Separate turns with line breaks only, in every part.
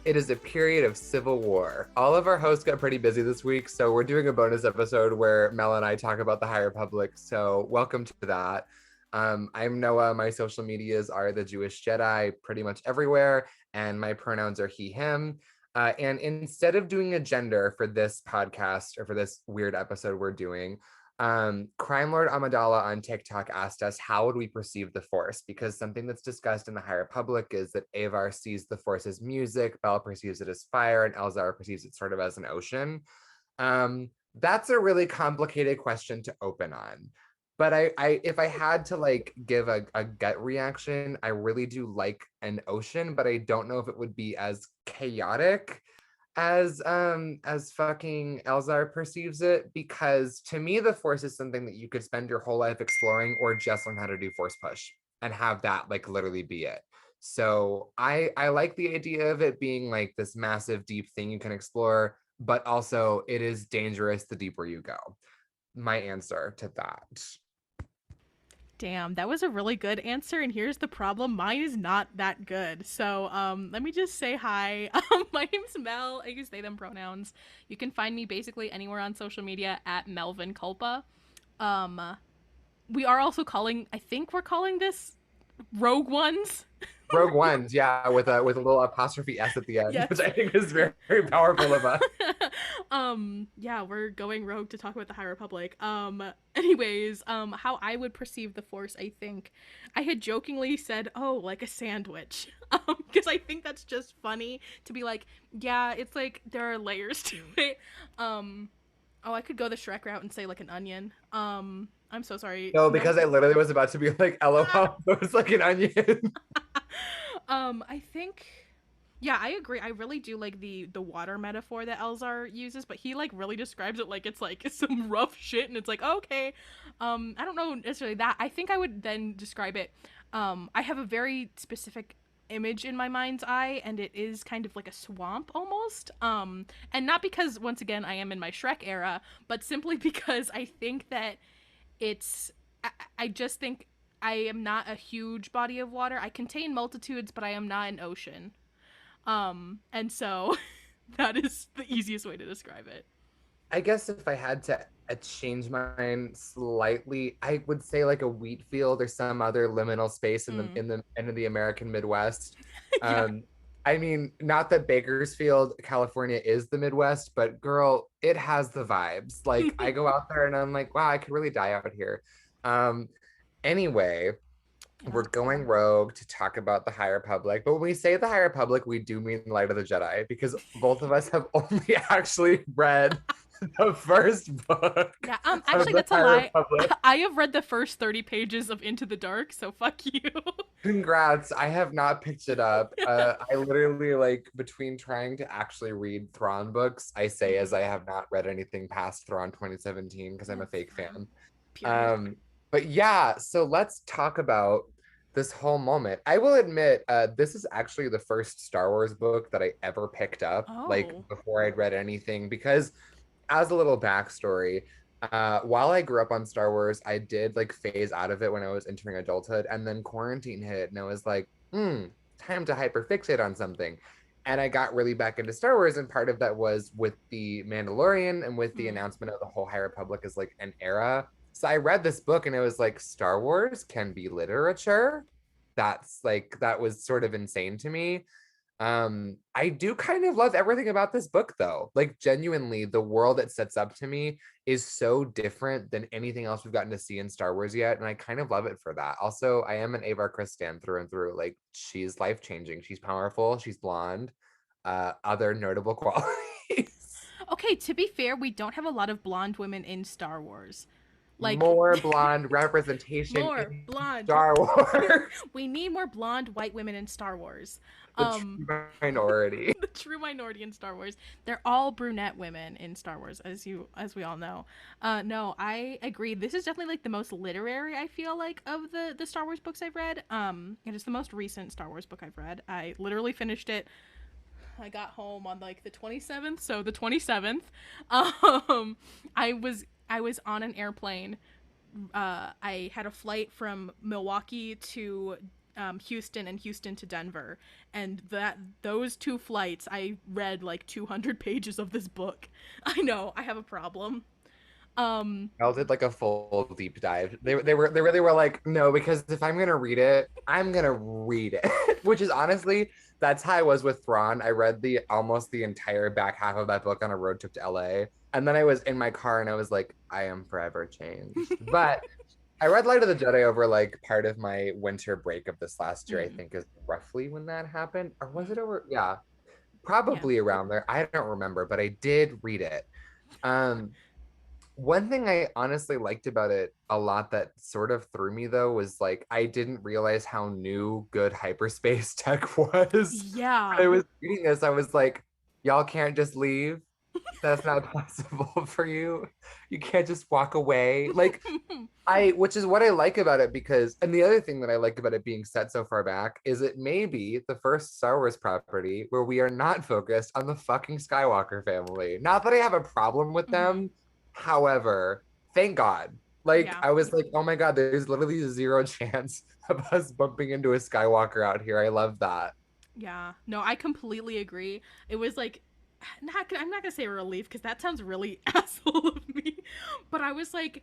It is a period of civil war. All of our hosts got pretty busy this week, so we're doing a bonus episode where Mel and I talk about the High Republic. So welcome to that. I'm Noah. My social medias are the Jewish Jedi pretty much everywhere, and my pronouns are he, him. And instead of doing a gender for this podcast or for this weird episode we're doing, Crime Lord Amidala on TikTok asked us how would we perceive the Force, because something that's discussed in the High Republic is that Avar sees the Force as music, Bel perceives it as fire, and Elzar perceives it sort of as an ocean. That's a really complicated question to open on. But I if I had to like give a gut reaction, I really do like an ocean, but I don't know if it would be as chaotic as fucking Elzar perceives it, because to me the Force is something that you could spend your whole life exploring or just learn how to do Force push and have that like literally be it. So I like the idea of it being like this massive deep thing you can explore, but also it is dangerous the deeper you go. My answer to that.
Damn, that was a really good answer, and here's the problem. Mine is not that good. So, let me just say hi. My name's Mel. I use they, them pronouns. You can find me basically anywhere on social media at Melvin Culpa. Um, we are also calling, I think we're calling this Rogue Ones.
Rogue Ones, yeah, with a little apostrophe S at the end, which
Yes.
I think is very, very powerful of us.
Yeah, we're going rogue to talk about the High Republic. Anyways, how I would perceive the Force, I think I had jokingly said, "Oh, like a sandwich," because I think that's just funny to be like, yeah, it's like there are layers to it. Oh, I could go the Shrek route and say like an onion. I'm so sorry.
No,
No.
because I literally was about to be like, LOL, it was like an onion.
I think yeah, I agree. I really do like the water metaphor that Elzar uses, but he like really describes it like it's like some rough shit and it's like, okay. I don't know necessarily that. I think I would then describe it. I have a very specific image in my mind's eye and it is kind of like a swamp almost. And not because once again I am in my Shrek era, but simply because I think that it's I just think I am not a huge body of water. I contain multitudes, but I am not an ocean. And so that is the easiest way to describe it.
I guess if I had to change mine slightly, I would say like a wheat field or some other liminal space in the
Mm.
in the end of the American Midwest.
Yeah.
Um, I mean, not that Bakersfield, California is the Midwest, but girl, it has the vibes. Like I go out there and I'm like, wow, I could really die out here. Um, anyway,
Yeah.
we're going rogue to talk about the High Republic. But when we say the High Republic, we do mean Light of the Jedi, because both of us have only actually read the first book
Yeah.
of
Actually,
the
that's a
High
lie.
Republic.
I have read the first 30 pages of Into the Dark, so fuck you.
Congrats. I have not picked it up. I literally, like, between trying to actually read Thrawn books, I say as
Mhm.
I have not read anything past Thrawn 2017 because I'm a
That's
fake
fine.
fan.
Period.
But yeah, so let's talk about this whole moment. I will admit, this is actually the first Star Wars book that I ever picked up, like
Oh.
before I'd read anything, because as a little backstory, while I grew up on Star Wars, I did like phase out of it when I was entering adulthood, and then quarantine hit, and I was like, time to hyperfixate on something. And I got really back into Star Wars, and part of that was with the Mandalorian and with the
Mm.
announcement of the whole High Republic as like an era. So I read this book and it was like, Star Wars can be literature. That's like, that was sort of insane to me. I do kind of love everything about this book though. Like genuinely, the world it sets up to me is so different than anything else we've gotten to see in Star Wars yet, and I kind of love it for that. Also, I am an Avar Kriss stan through and through. Like she's life changing. She's powerful. She's blonde. Other notable qualities.
Okay, to be fair, we don't have a lot of blonde women in Star Wars. Like,
More blonde representation
more
in
blonde.
Star Wars.
We need more blonde white women in Star Wars.
The
Um,
true minority.
the true minority in Star Wars. They're all brunette women in Star Wars, as we all know. No, I agree. This is definitely like the most literary I feel like of the Star Wars books I've read. It is the most recent Star Wars book I've read. I literally finished it. I got home on like the 27th, so the 27th. Um, I was on an airplane. I had a flight from Milwaukee to Houston and Houston to Denver, and that those two flights, I read like 200 pages of this book. I know I have a problem. Um,
I did like a full deep dive. They really were like, no, because if I'm gonna read it, I'm gonna read it. Which is honestly, that's how I was with Thrawn. I read the almost the entire back half of that book on a road trip to LA. And then I was in my car and I was like, I am forever changed. But I read Light of the Jedi over like part of my winter break of this last year, I
mm,
think is roughly when that happened. Or was
mm,
it over? Yeah,
yeah.
probably around there. I don't remember, but I did read it. Um, one thing I honestly liked about it a lot that sort of threw me though was like I didn't realize how new good hyperspace tech was. When I
Yeah.
was reading this, I was like, y'all can't just leave. That's not possible for you. You can't just walk away. Like which is what I like about it because, and the other thing that I like about it being set so far back is it may be the first Star Wars property where we are not focused on the fucking Skywalker family. Not that I have a problem with
Hmm.
them. However, thank God. Like,
Yeah.
I was like, oh my God, there's literally zero chance of us bumping into a Skywalker out here. I love that.
Yeah. No, I completely agree. It was like I'm not gonna say a relief because that sounds really asshole of me, but I was like,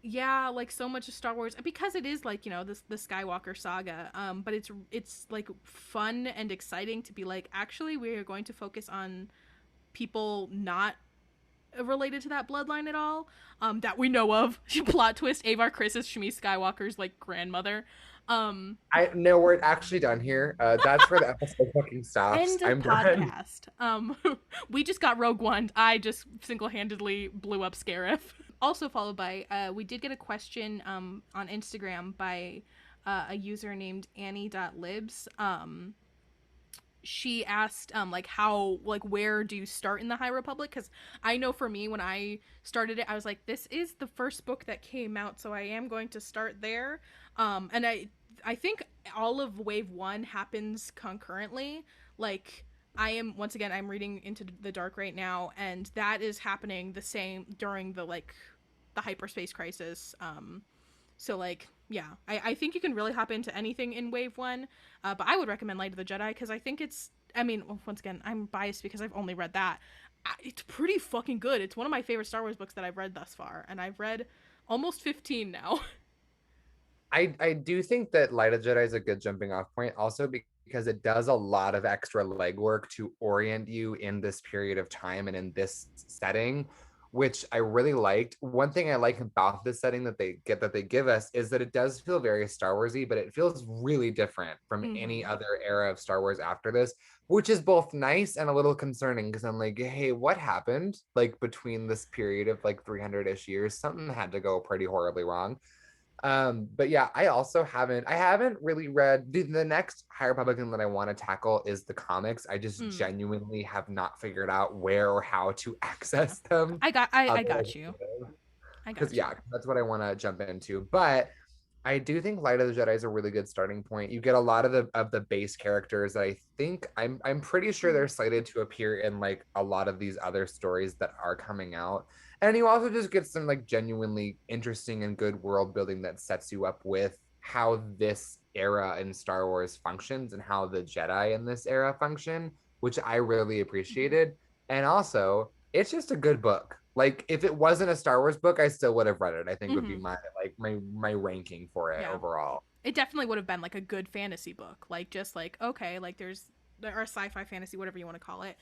yeah, like so much of Star Wars because it is like this the Skywalker saga. But it's like fun and exciting to be like actually we are going to focus on people not related to that bloodline at all, that we know of. Plot twist: Avar Kriss is Shmi Skywalker's like grandmother. Um,
I know we're actually done here. That's where the episode fucking stops.
End of
I'm done.
podcast. We just got Rogue One. I just single handedly blew up Scarif. Also followed by we did get a question on Instagram by a user named Annie.libs. She asked like how like where do you start in the High Republic, because I know for me when I started it I was like this is the first book that came out, so I am going to start there. And I think all of wave 1 happens concurrently. Like I am once again I'm reading Into the Dark right now, and that is happening the same during the like the hyperspace crisis. So like yeah, I think you can really hop into anything in wave 1. But I would recommend Light of the Jedi because I think it's I mean well, once again I'm biased because I've only read that. It's pretty fucking good. It's one of my favorite Star Wars books that I've read thus far, and I've read almost 15 now.
I do think that Light of Jedi is a good jumping off point also because it does a lot of extra legwork to orient you in this period of time and in this setting, which I really liked. One thing I like about this setting that they give us is that it does feel very Star Warsy, but it feels really different from any
Mm-hmm.
other era of Star Wars after this, which is both nice and a little concerning because I'm like, hey, what happened like between this period of like 300-ish years? Something had to go pretty horribly wrong. But yeah, I haven't really read the next High Republican that I want to tackle is the comics. I just
Mm,
genuinely have not figured out where or how to
yeah,
access them.
I got you. I
Because
got you.
yeah, that's what I want to jump into. But I do think Light of the Jedi is a really good starting point. You get a lot of the base characters that I think I'm pretty sure
Mm,
they're slated to appear in like a lot of these other stories that are coming out. And you also just get some like genuinely interesting and good world building that sets you up with how this era in Star Wars functions and how the Jedi in this era function, which I really
mhm.
appreciated. And also, it's just a good book. Like if it wasn't a Star Wars book, I still would have read it. I think would be
Mhm.
my ranking for it
Yeah.
overall.
It definitely would have been like a good fantasy book, like just like okay like there are sci-fi fantasy whatever you want to call it,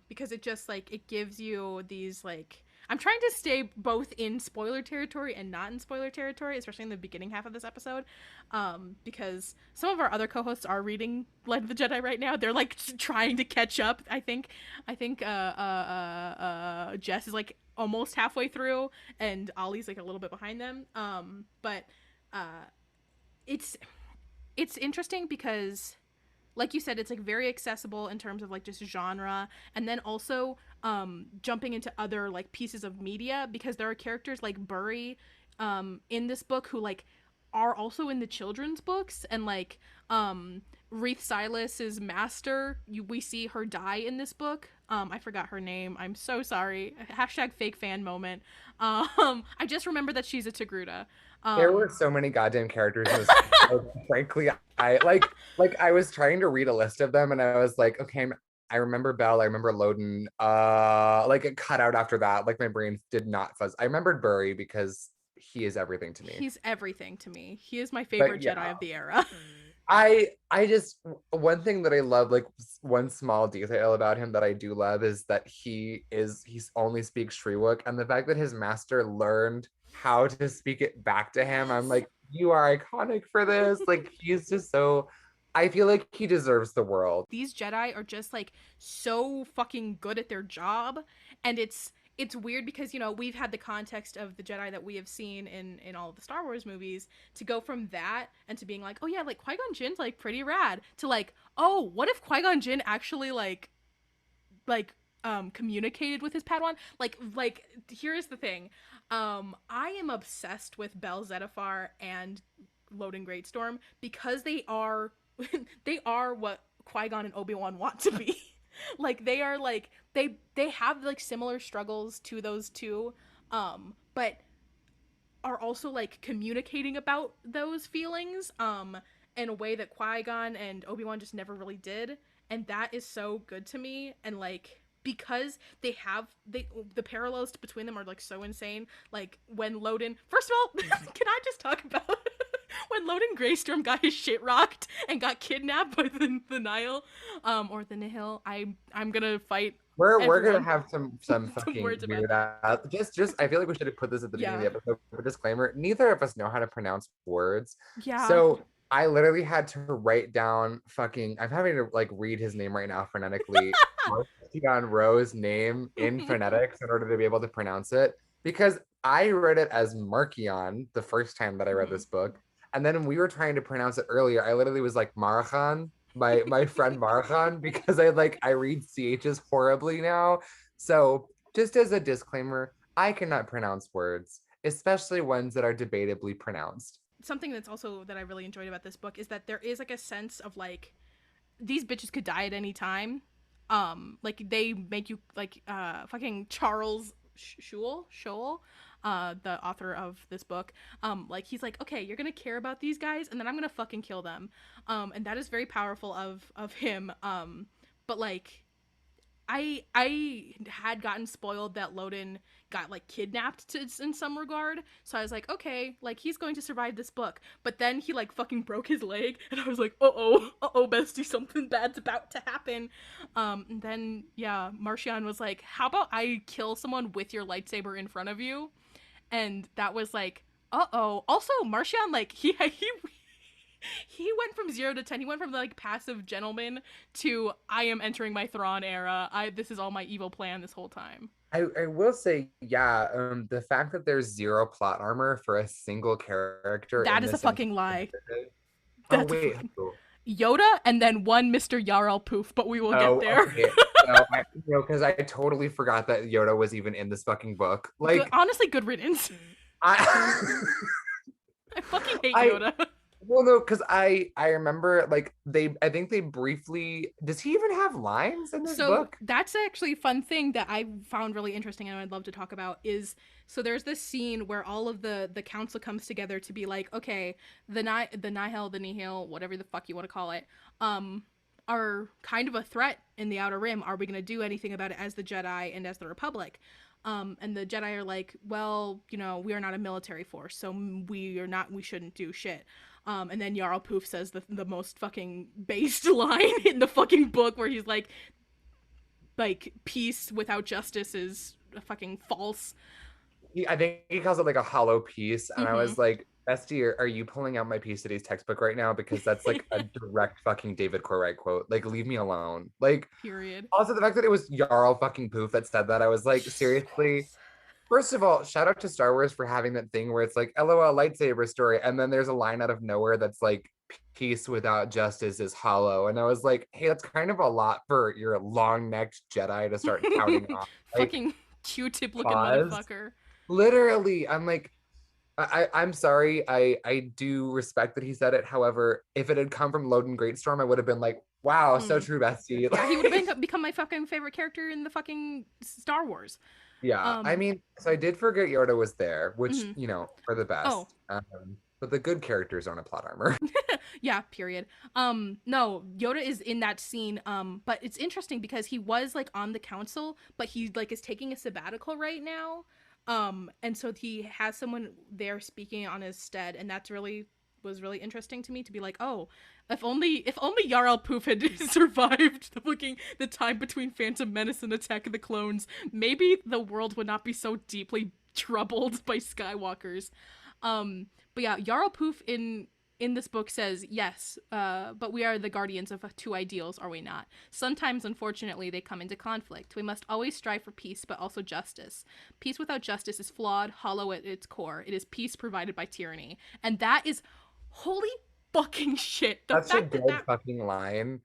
because it just like it gives you these like I'm trying to stay both in spoiler territory and not in spoiler territory, especially in the beginning half of this episode, because some of our other co-hosts are reading Light of the Jedi right now. They're like trying to catch up. I think Jess is like almost halfway through, and Ollie's like a little bit behind them. But uh it's it's interesting because like you said it's like very accessible in terms of like just genre, and then also jumping into other like pieces of media because there are characters like Burry in this book who like are also in the children's books, and like Reith Silas's master we see her die in this book, I forgot her name. I'm so sorry. Hashtag fake fan moment. I just remember that she's a Togruta.
There were
Um,
so many goddamn characters in this. Frankly, I I was trying to read a list of them, and I was like, okay, I remember Belle, I remember Loden. Like it cut out after that. Like my brain did not fuzz. I remembered Burry because he is everything to me.
he's everything to me. He is my favorite
But
Jedi
yeah,
of the era.
I just one thing that I love, like one small detail about him that I do love is that he's only speaks Shriwook, and the fact that his master learned how to speak it back to him, I'm
Yes.
like, you are iconic for this. Like he's just so I feel like he deserves the world.
These Jedi are just like so fucking good at their job, and it's weird because we've had the context of the Jedi that we have seen in all of the Star Wars movies, to go from that and to being like, oh yeah, like Qui-Gon Jinn's like pretty rad, to like, oh, what if Qui-Gon Jinn actually like communicated with his Padawan? Like here's the thing. I am obsessed with Bell Zettifar and Loden Greatstorm because they are they are what Qui-Gon and Obi-Wan want to be. Like they are like they have like similar struggles to those two, but are also like communicating about those feelings in a way that Qui-Gon and Obi-Wan just never really did, and that is so good to me. And like because the parallels between them are like so insane. Like when Loden, first of all, can I just talk about when Loden Greystorm got his shit rocked and got kidnapped by the Nihil, or the Nihil. I'm gonna fight
We're gonna
everyone.
have some
Some
fucking
words about
weird
that.
just I feel like we should have put this at the beginning
Yeah.
of the episode. A disclaimer: neither of us know how to pronounce words,
Yeah.
so I literally had to write down fucking. I'm having to like read his name right now phonetically. Marcion Rowe's name in phonetics in order to be able to pronounce it because I read it as Markion the first time that I read
Mhm.
this book, and then when we were trying to pronounce it earlier, I literally was like Marachan, my friend Marchan, because I read CHs horribly now. So just as a disclaimer, I cannot pronounce words, especially ones that are debatably pronounced.
Something that's also that I really enjoyed about this book is that there is like a sense of like these bitches could die at any time. Like they make you like fucking Charles Scholl, the author of this book. Like he's like, okay, you're gonna care about these guys, and then I'm gonna fucking kill them. And that is very powerful of him. But like I had gotten spoiled that Loden got like kidnapped in some regard, so I was like, okay, like he's going to survive this book. But then he like fucking broke his leg, and I was like, bestie, something bad's about to happen. And then yeah, Marcion was like, how about I kill someone with your lightsaber in front of you? And that was like, Also, Marcion like he went from 0 to 10. He went from like passive gentleman to I am entering my Thrawn era. This is all my evil plan this whole time.
I will say, yeah, the fact that there's zero plot armor for a single character
That
in
is a
this
fucking lie.
entire. Oh
That's a
wait,
fucking
who?
Yoda and then one Mr. Yarl Poof, but we will get
Oh,
there.
okay. No, because I totally forgot that Yoda was even in this fucking book.
Good,
Like,
honestly, good riddance.
I,
I fucking hate
I
Yoda.
well, no, because I remember like I think they briefly. Does he even have lines in this
So
book?
that's actually a fun thing that I found really interesting and I'd love to talk about is so there's this scene where all of the council comes together to be like, okay, the Nihil, the Nihil, whatever the fuck you want to call it, are kind of a threat in the Outer Rim. Are we gonna do anything about it as the Jedi and as the Republic? And the Jedi are like, well, we are not a military force, so we shouldn't do shit. And then Jarl Poof says the most fucking based line in the fucking book where he's like peace without justice is fucking false.
I think he calls it like a hollow piece, and I
Mm-hmm.
was like, "Bestie, are you pulling out my Peace Cities textbook right now? Because that's like a direct fucking David Corright quote. Like, leave me alone." Like,
Period.
also the fact that it was Jarl fucking Poof that said that, I was like, seriously.
Yes.
First of all, shout out to Star Wars for having that thing where it's like, LOL lightsaber story, and then there's a line out of nowhere that's like, "Peace without justice is hollow," and I was like, hey, that's kind of a lot for your long-necked Jedi to start touting off. Like,
Fucking Q-tip looking
pause.
motherfucker.
Literally, I'm like, I'm sorry. I do respect that he said it. However, if it had come from Loden Greatstorm, I would have been like, Wow, so
Mm.
true, Bestie.
Yeah, he would have become my fucking favorite character in the fucking Star Wars.
Yeah, I
Um,
mean, so I did forget Yoda was there, which,
mhm.
for the
Oh,
best. But the good characters own a plot armor.
yeah, period. No, Yoda is in that scene. But it's interesting because he was like on the council, but he like is taking a sabbatical right now. And so he has someone there speaking on his stead, and that's really was really interesting to me to be like, oh, if only Yarl Poof had survived the time between Phantom Menace and Attack of the Clones, maybe the world would not be so deeply troubled by Skywalkers. But yeah, Jarl Poof in this book says, yes, but we are the guardians of two ideals, are we not? Sometimes, unfortunately, they come into conflict. We must always strive for peace, but also justice. Peace without justice is flawed, hollow at its core. It is peace provided by tyranny. And that is holy fucking shit. The
Such a
fact that
good
that.
fucking line.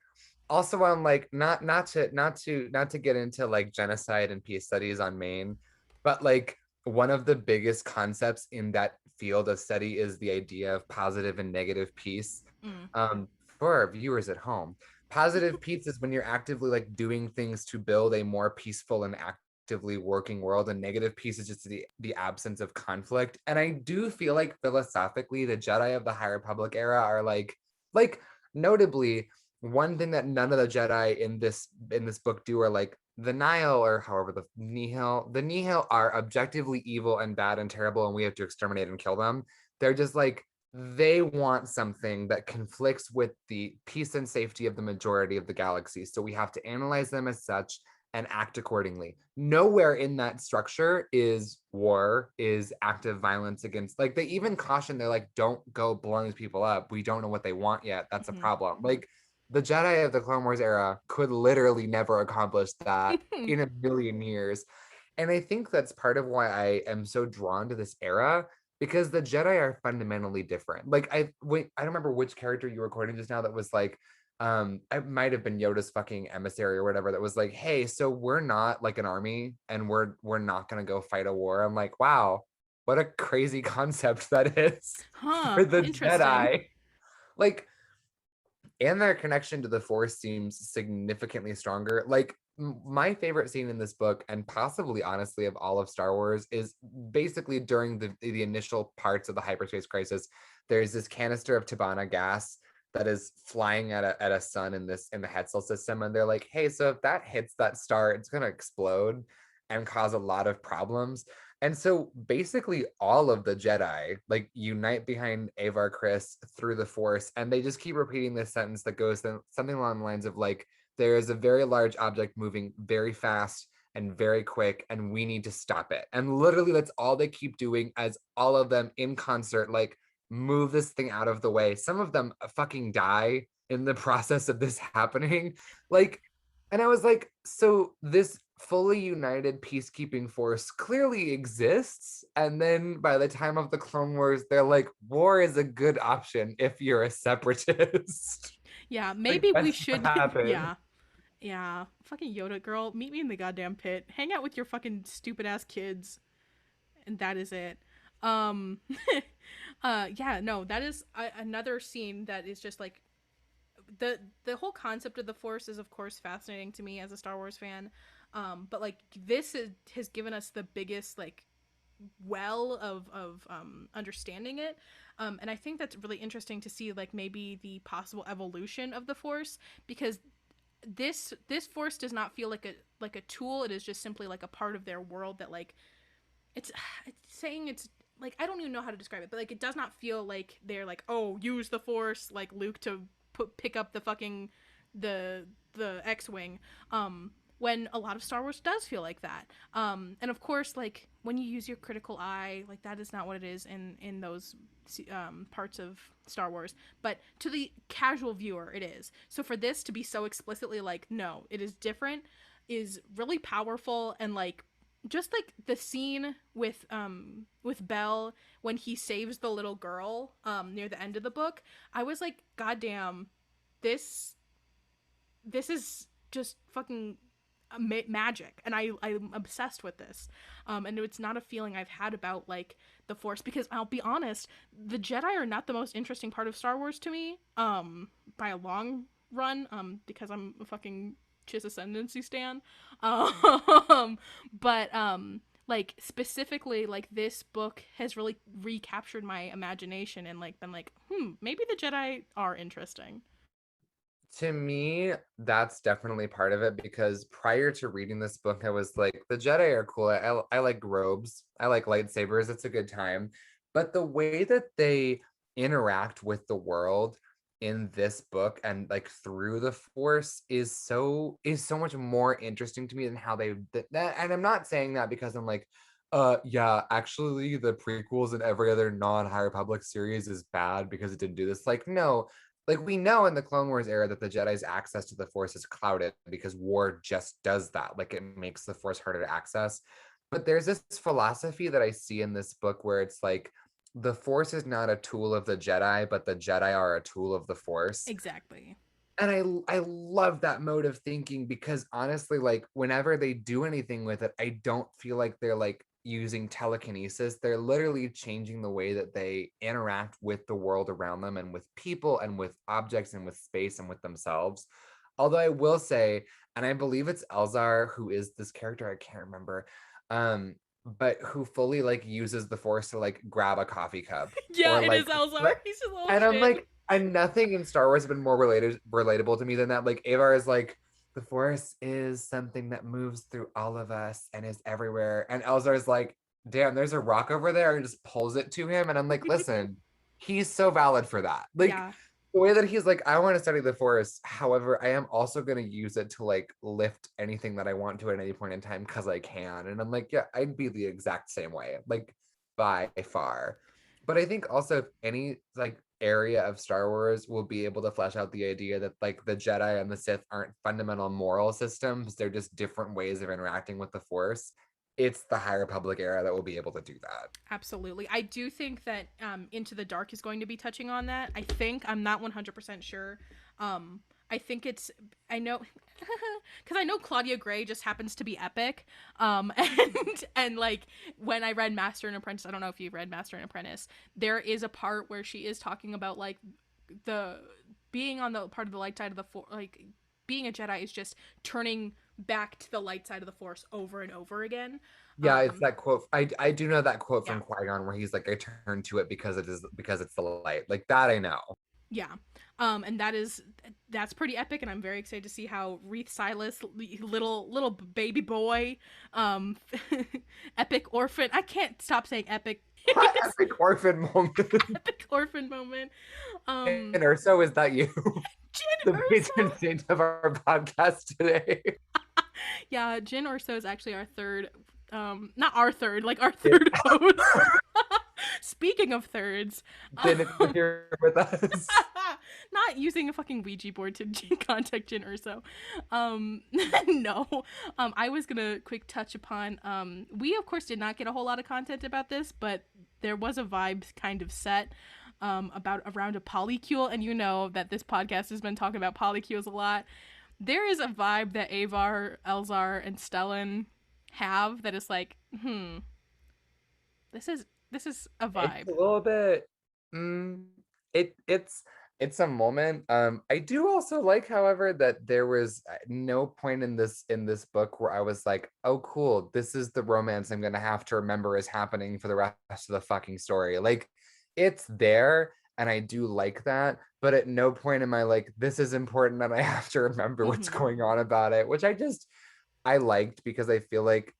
Also, I'm like, not to get into like genocide and peace studies on Maine, but like one of the biggest concepts in that field of study is the idea of positive and negative peace.
Mm,
For our viewers at home, positive peace is when you're actively like doing things to build a more peaceful and actively working world, and negative peace is just the absence of conflict. And I do feel like philosophically the Jedi of the High Republic era are like notably one thing that none of the Jedi in this book do are like the Nihil, or however the Nihil are objectively evil and bad and terrible, and we have to exterminate and kill them. They're just like they want something that conflicts with the peace and safety of the majority of the galaxy. So we have to analyze them as such and act accordingly. Nowhere in that structure is war, is active violence against, like, they even caution, they're like, don't go blowing these people up. We don't know what they want yet. That's a problem. Like, the Jedi of the Clone Wars era could literally never accomplish that
mhm.
in a million years. And I think that's part of why I am so drawn to this era, because the Jedi are fundamentally different. Like I don't remember which character you were quoting just now that was like, it might have been Yoda's fucking emissary or whatever that was like, hey, so we're not like an army and we're not gonna go fight a war. I'm like, wow, what a crazy concept that is
Huh,
for the
interesting.
Jedi. Like, and their connection to the Force seems significantly stronger. Like, my favorite scene in this book, and possibly honestly of all of Star Wars, is basically during the initial parts of the hyperspace crisis. There's this canister of Tabana gas that is flying at a sun in the Hetzel system, and they're like, hey, so if that hits that star, it's gonna explode and cause a lot of problems. And so basically all of the Jedi like unite behind Avar Kriss through the Force, and they just keep repeating this sentence that goes something along the lines of like, there is a very large object moving very fast and very quick, and we need to stop it. And literally that's all they keep doing, as all of them in concert like move this thing out of the way. Some of them fucking die in the process of this happening. Like, and I was like, so this fully united peacekeeping force clearly exists. And then by the time of the Clone Wars, they're like, war is a good option if you're a separatist.
Yeah,
Like,
maybe we
that's what
should.
happened.
Yeah, yeah. Fucking Yoda girl, meet me in the goddamn pit. Hang out with your fucking stupid ass kids, and that is it. Um, yeah, no, that is another scene that is just like the whole concept of the Force is of course fascinating to me as a Star Wars fan. But like has given us the biggest like well of understanding it. And I think that's really interesting to see like maybe the possible evolution of the Force, because this Force does not feel like a tool. It is just simply like a part of their world that like it's saying it's like I don't even know how to describe it, but like it does not feel like they're like, oh, use the Force like Luke to pick up the fucking the X-wing. When a lot of Star Wars does feel like that. And of course, like when you use your critical eye, like that is not what it is in those parts of Star Wars. But to the casual viewer, it is. So for this to be so explicitly like, no, it is different, is really powerful. And like just like the scene with Bell when he saves the little girl near the end of the book, I was like, goddamn, this this is just fucking magic, and I'm obsessed with this. And it's not a feeling I've had about like the Force, because I'll be honest, the Jedi are not the most interesting part of Star Wars to me, by a long run, because I'm a fucking Chiss Ascendancy stan. Um, but like specifically, like this book has really recaptured my imagination and like been like, maybe the Jedi are interesting.
To me, that's definitely part of it because prior to reading this book, I was like, the Jedi are cool. I like robes, I like lightsabers. It's a good time. But the way that they interact with the world in this book and like through the Force is so much more interesting to me than how they that. And I'm not saying that because I'm like, yeah, actually, the prequels and every other non-High Republic series is bad because it didn't do this. Like, no, like we know in the Clone Wars era that the Jedi's access to the Force is clouded because war just does that. Like it makes the Force harder to access. But there's this philosophy that I see in this book where it's like the Force is not a tool of the Jedi, but the Jedi are a tool of the Force.
Exactly.
And I love that mode of thinking because honestly, like whenever they do anything with it, I don't feel like they're like using telekinesis. They're literally changing the way that they interact with the world around them and with people and with objects and with space and with themselves. Although I will say, and I believe it's Elzar who is this character, I can't remember, um, but who fully like uses the Force to like grab a coffee cup
Yeah,
or
it is
like
Elzar. He's a little
and I'm
shit.
like, and nothing in Star Wars has been more relatable to me than that. Like Avar is like, the Force is something that moves through all of us and is everywhere. And Elzar is like, damn, there's a rock over there, and just pulls it to him. And I'm like, listen, he's so valid for that. Like
Yeah.
the way that he's like, I want to study the Force. However, I am also going to use it to like lift anything that I want to at any point in time because I can. And I'm like, yeah, I'd be the exact same way, like by far. But I think also if any like area of Star Wars will be able to flesh out the idea that like the Jedi and the Sith aren't fundamental moral systems, they're just different ways of interacting with the Force. It's the High Republic era that will be able to do that.
Absolutely. I do think that Into the Dark is going to be touching on that. I think. I'm not 100% sure. Um, I think it's. I know. Because I know Claudia Gray just happens to be epic. And like when I read Master and Apprentice, I don't know if you've read Master and Apprentice, there is a part where she is talking about like the being on the part of the light side of the Force, like being a Jedi is just turning back to the light side of the Force over and over again.
Yeah, it's
Um,
that quote. I do know that quote
yeah.
from Qui-Gon where he's like, I turn to it because it's the light. Like that I know.
Yeah. And that's pretty epic, and I'm very excited to see how Reith Silas, little baby boy, um, epic orphan. I can't stop saying epic.
Epic orphan moment.
Epic orphan moment.
And Urso, is that you?
Jin
The patron
Urso.
saint of our podcast today.
Yeah, Jin Urso is actually our third. Not our third, like our third host. Speaking of thirds,
Didn't here with us.
not using a fucking Ouija board to contact Jin Urso. No. I was gonna quick touch upon. We of course did not get a whole lot of content about this, but there was a vibe kind of set. About around a polycule, and you know that this podcast has been talking about polycules a lot. There is a vibe that Avar, Elzar, and Stellan have that is like, this is a
It's
vibe.
a little bit. Mm, it's a moment. I do also like, however, that there was no point in this book where I was like, oh, cool, this is the romance I'm gonna have to remember is happening for the rest of the fucking story. Like, it's there, and I do like that. But at no point am I like, this is important and I have to remember what's
Mm-hmm.
going on about it, which I liked because I feel like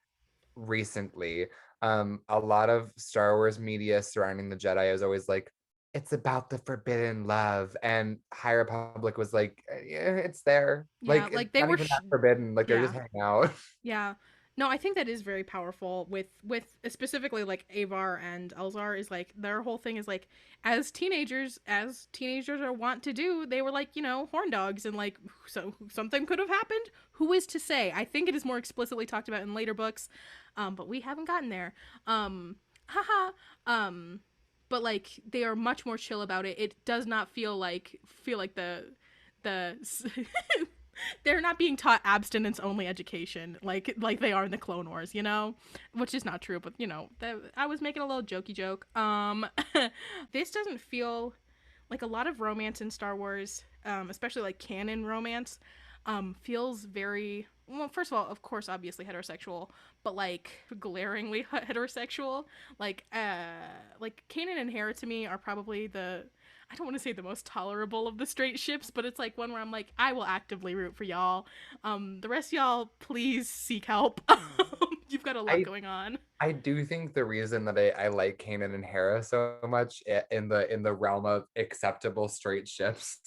recently. A lot of Star Wars media surrounding the Jedi is always like, it's about the forbidden love, and High Republic was like, yeah, it's there.
Yeah,
Like it's
like they
not
were.
even that forbidden. Like they're just
Yeah,
hanging out.
yeah. No, I think that is very powerful with specifically like Avar and Elzar is like their whole thing is like as teenagers are wont to do, they were like, horn dogs and like so something could have happened. Who is to say? I think it is more explicitly talked about in later books, but we haven't gotten there. Haha. But like they are much more chill about it. It does not feel like the they're not being taught abstinence only education like they are in the Clone Wars, which is not true, but I was making a little jokey joke. This doesn't feel like a lot of romance in Star Wars, especially like canon romance, feels very well. First of all, of course, obviously heterosexual, but like glaringly heterosexual. Like Kanan and Hera to me are probably the, I don't want to say the most tolerable of the straight ships, but it's like one where I'm like, I will actively root for y'all. The rest of y'all, please seek help. You've got a lot
I
going on.
I do think the reason that I like Kanan and Hera so much in the realm of acceptable straight ships,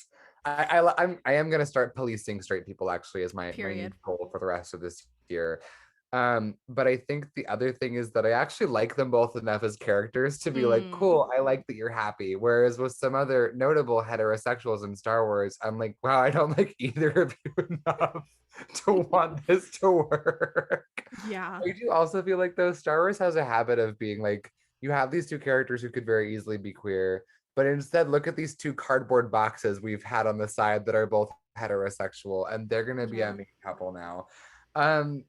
I am gonna start policing straight people actually as my new
Period.
goal for the rest of this year. But I think the other thing is that I actually like them both enough as characters to be like,
Mm.
cool, I like that you're happy. Whereas with some other notable heterosexuals in Star Wars, I'm like, wow, I don't like either of you enough to want this to work.
Yeah.
I do also feel like though Star Wars has a habit of being like you have these two characters who could very easily be queer, but instead look at these two cardboard boxes we've had on the side that are both heterosexual, and they're gonna be a
Yeah.
main couple now. And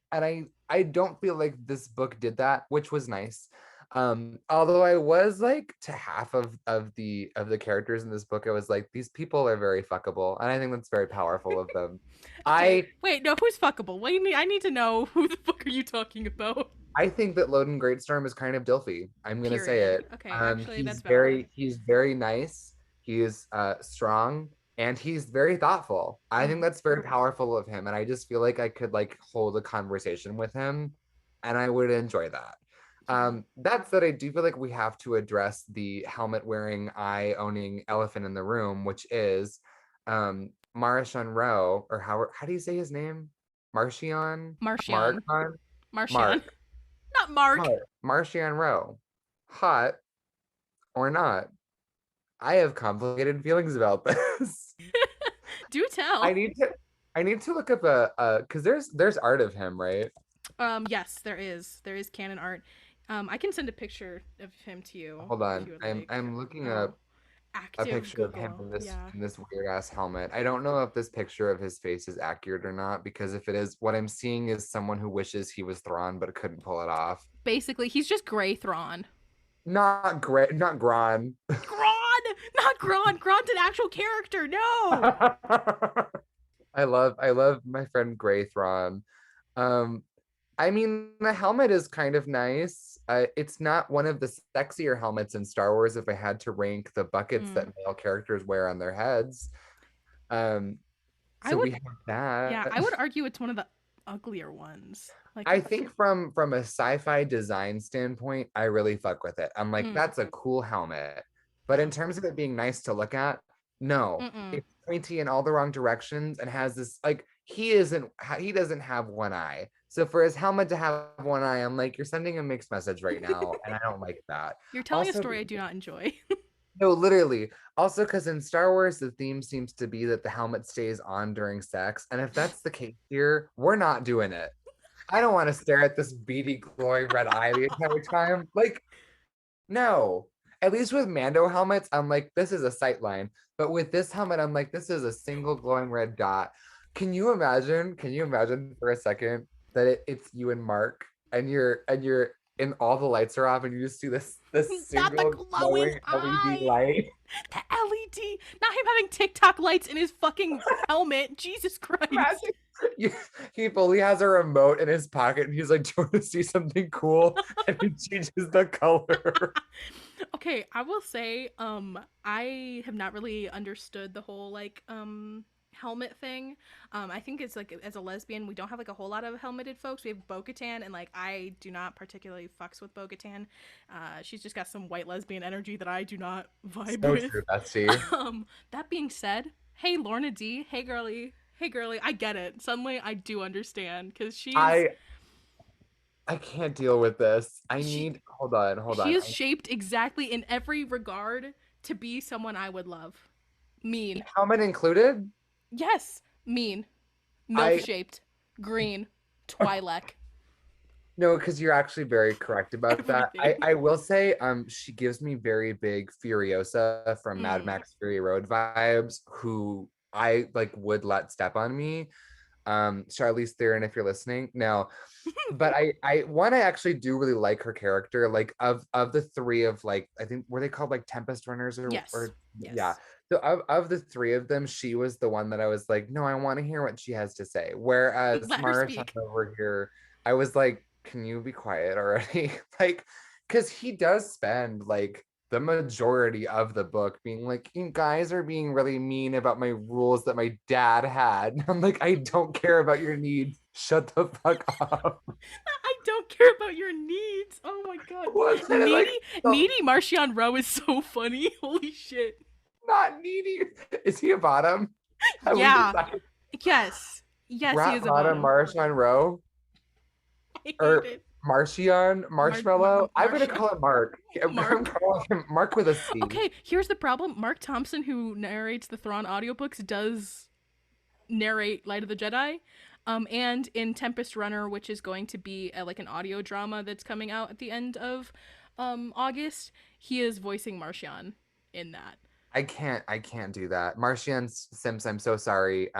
I don't feel like this book did that, which was nice. Although I was like to half of the characters in this book, I was like, these people are very fuckable, and I think that's very powerful of them.
Okay.
I
Wait. No. Who's fuckable? Wait. I need to know who the fuck are you talking about?
I think that Loden Greatstorm is kind of Dilfy. I'm gonna say
Period.
it.
Okay. Actually, that's valid.
He's very nice. He's strong and he's very thoughtful. I think
Mm.
that's very powerful of him, and I just feel like I could like hold a conversation with him, and I would enjoy that.
Yeah.
That said, I do feel like we have to address the helmet wearing, eye owning elephant in the room, which is Marshawn Rowe, or how do you say his name? Martian? Mark?
Martian. Martian.
Mark.
Not Mark.
Mark, Martian Rowe, hot or not? I have complicated feelings about this.
Do
I
tell.
need to I need to look up a because there's art of him, right?
Yes, there is. There is canon art. I can send a picture of him to you
Hold
if
on.
you would
I'm
like.
I'm looking
Oh,
up a
active
picture of him
Google. Yeah.
in this weird ass helmet. I don't know if this picture of his face is accurate or not, because if it is, what I'm seeing is someone who wishes he was Thrawn but couldn't pull it off.
Basically, he's just Gray Thrawn.
Not great, not Gron.
Gron, not Gron. Gron's an actual character. No.
I love my friend Gray Thrawn. Um, I mean, the helmet is kind of nice. It's not one of the sexier helmets in Star Wars if I had to rank the buckets
Mm.
that male characters wear on their heads. Um,
I
so
would.
we have
Yeah,
that.
I would argue it's one of the uglier ones. Like
I
it's.
think from a sci-fi design standpoint, I really fuck with it. I'm like,
Mm.
that's a cool helmet. But
Yeah.
in terms of it being nice to look at, no.
Mm-mm.
It's pointy in all the wrong directions and has this like he doesn't have one eye. So for his helmet to have one eye, I'm like, you're sending a mixed message right now, and I don't like that.
You're telling a
Also,
story I do not enjoy.
no, literally. Also, because in Star Wars, the theme seems to be that the helmet stays on during sex. And if that's the case here, we're not doing it. I don't want to stare at this beady, glowing red eye the entire time. Like, no. At least with Mando helmets, I'm like, this is a sight line. But with this helmet, I'm like, this is a single glowing red dot. Can you imagine for a second that it's you and Mark and you're and all the lights are off and you just see this
Not the
single
glowing
glowing LED
eye.
light.
The LED. Not him having TikTok lights in his fucking helmet. Jesus Christ.
Imagine you, he fully has a remote in his pocket and he's like, do you want to see something cool? And he changes the color.
Okay, I will say, I have not really understood the whole like helmet thing. I think it's like as a lesbian, we don't have like a whole lot of helmeted folks. We have Bo-Katan, and like I do not particularly fucks with Bo-Katan. She's just got some white lesbian energy that I do not vibe
So
with.
true, Betsy.
That being said, hey Lorna D, hey girly, I get it. Suddenly, I do understand because
I I can't deal with this. I
she
need hold
she
on.
is shaped exactly in every regard to be someone I would love. Mean.
Helmet included?
Yes, mean. MILF
I
shaped. Green. Twi'lek.
no, because you're actually very correct about that.
Everything.
I will say, she gives me very big Furiosa from Mad
Mm.
Max Fury Road vibes, who I like would let step on me. Charlize Theron, if you're listening. No, but I one, I actually do really like her character. Like of the three of, like, I think, were they called like Tempest Runners
Yes.
or yeah.
Yes.
So of the three of them, she was the one that I was like, no, I want to hear what she has to say. Whereas
Let her
Marshawn
speak.
over here, I was like, can you be quiet already? Like, because he does spend like the majority of the book being like, you guys are being really mean about my rules that my dad had. I'm like, I don't care about your needs. Shut the fuck up.
I don't care about your needs. Oh my god.
Wasn't it
Needy
like, so
needy Martian Rowe is so funny. Holy shit.
not needy? Is he a bottom? Have we
Yeah.
decided?
Yes. Yes, he
Rat
is a
bottom
bottom.
Marshawn Rowe?
I hate
Or
it.
Martian? Marshmallow? I'm gonna
Martian.
call it Mark. I'm
Mark.
calling him Mark with a C.
Okay, here's the problem. Mark Thompson, who narrates the Thrawn audiobooks, does narrate Light of the Jedi. And in Tempest Runner, which is going to be like an audio drama that's coming out at the end of August, he is voicing Martian in that.
I can't do that. Martian Sims, I'm so sorry.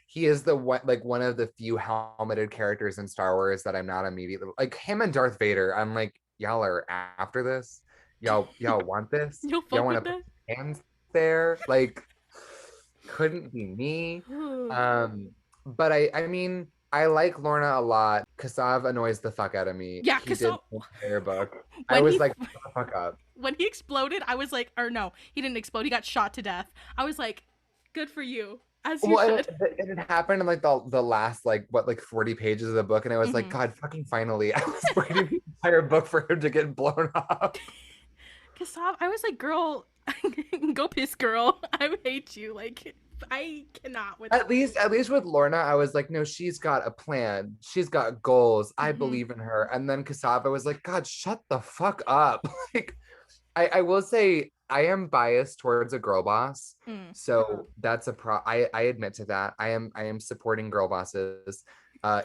He is the one, like, one of the few helmeted characters in Star Wars that I'm not immediately like. Him and Darth Vader, I'm like, y'all are after this? Y'all want this?
You'll
Y'all
fuck
want
with
to put
that?
hands there? Like, couldn't be me. Um, but I mean, I like Lorna a lot. Kasav annoys the fuck out of me.
Yeah,
He
because
did the entire book. I
when
was
he
like, shut the fuck up.
when he exploded, I was like, or no, he didn't explode. He got shot to death. I was like, good for you, as you
Well,
should.
it happened in like the last, like, what, like 40 pages of the book, and I was like,
Mm-hmm.
God, fucking finally! I was waiting the entire book for him to get blown up.
Kasab, I was like, girl, go piss, girl. I hate you. Like, I cannot with.
At least with Lorna, I was like, no, she's got a plan. She's got goals. I
Mm-hmm.
believe in her. And then Cassava was like, God, shut the fuck up. Like, I will say I am biased towards a girl boss.
Mm.
So that's I admit to that. I am supporting girl bosses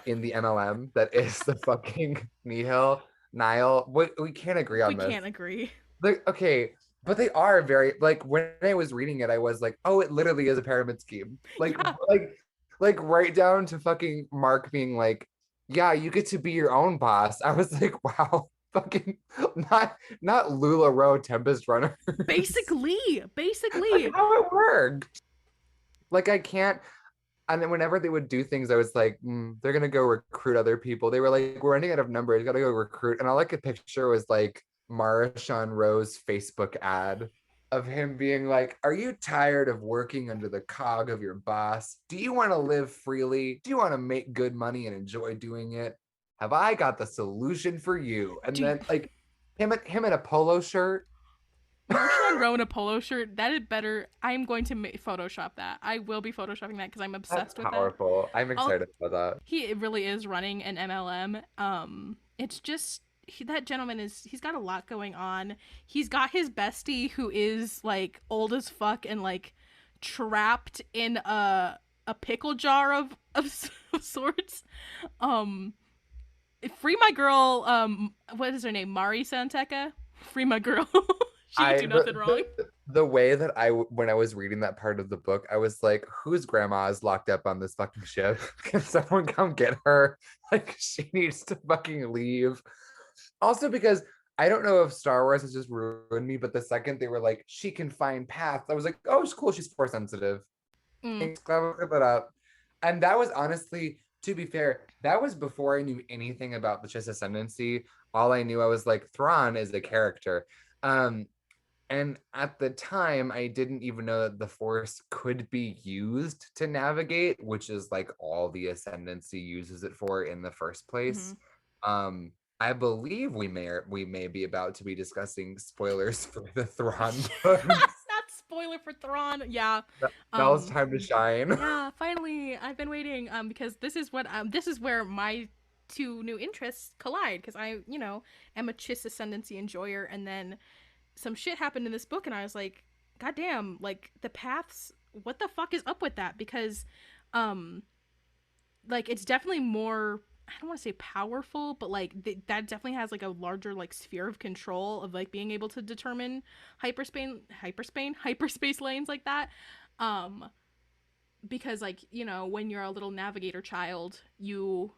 in the MLM that is the fucking Nihil. Nile. We can't agree
We
on this.
can't agree.
Like, okay, but they are very, like, when I was reading it, I was like, oh, it literally is a pyramid scheme.
Yeah,
Like right down to fucking Mark being like, yeah, you get to be your own boss. I was like, wow, fucking not LuLaRoe Tempest Runner.
basically.
Like, how it worked. Like, I can't. And then whenever they would do things, I was like, they're gonna go recruit other people. They were like, we're running out of numbers, gotta go recruit. And all I could picture was like Marshawn Rowe's Facebook ad of him being like, are you tired of working under the cog of your boss? Do you want to live freely? Do you want to make good money and enjoy doing it? Have I got the solution for you? And
Do
then, like, him in a polo shirt.
Marshawn Rowe in a polo shirt. That is better. I'm going to Photoshop that. I will be photoshopping that because I'm
That's
obsessed with that.
powerful. I'm
I'll,
excited about
he really is running an MLM. It's just that gentleman he's got a lot going on. He's got his bestie who is like old as fuck and like trapped in a pickle jar of sorts. Um, free my girl. What is her name? Mari Santeka. Free my girl. She can
I
do nothing wrong.
the way that when I was reading that part of the book, I was like, whose grandma is locked up on this fucking ship? Can someone come get her? Like, she needs to fucking leave. Also, because I don't know if Star Wars has just ruined me, but the second they were like, she can find paths, I was like, oh, it's cool, she's force sensitive.
Mm.
Thanks, glad we cleared that up. And that was honestly, to be fair, that was before I knew anything about the Chiss Ascendancy. All I knew, I was like, Thrawn is a character. And at the time, I didn't even know that the Force could be used to navigate, which is like all the Ascendancy uses it for in the first place. Mm-hmm. I believe we may be about to be discussing spoilers for the Thrawn book.
Not spoiler for Thrawn. Yeah.
Now's time to shine.
Yeah, finally. I've been waiting because this is where my two new interests collide because I, am a Chiss Ascendancy enjoyer, and then some shit happened in this book and I was like, God damn, like the paths, what the fuck is up with that? Because like it's definitely more, I don't want to say powerful, but like that definitely has like a larger like sphere of control of like being able to determine hyperspace lanes like that. because like, you know, when you're a little navigator child, you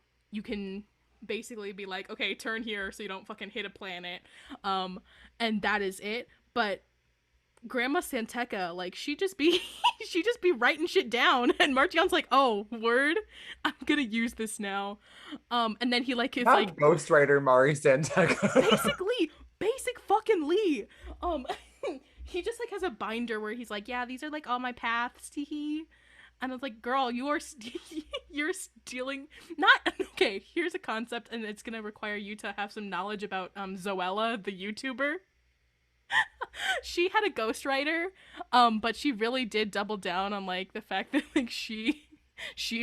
can basically be like, okay, turn here so you don't fucking hit a planet. Um and that is it. But Grandma Santeca, like she just be she just be writing shit down, and Marchion's like, oh, word, I'm gonna use this now. And then he like is like
Not ghostwriter Mari Santeca.
basically basic fucking Lee. Um he just like has a binder where he's like, yeah, these are like all my paths, hee. And I was like, girl, you are you're stealing. Not okay. Here's a concept, and it's gonna require you to have some knowledge about Zoella, the YouTuber. She had a ghostwriter, but she really did double down on like the fact that like she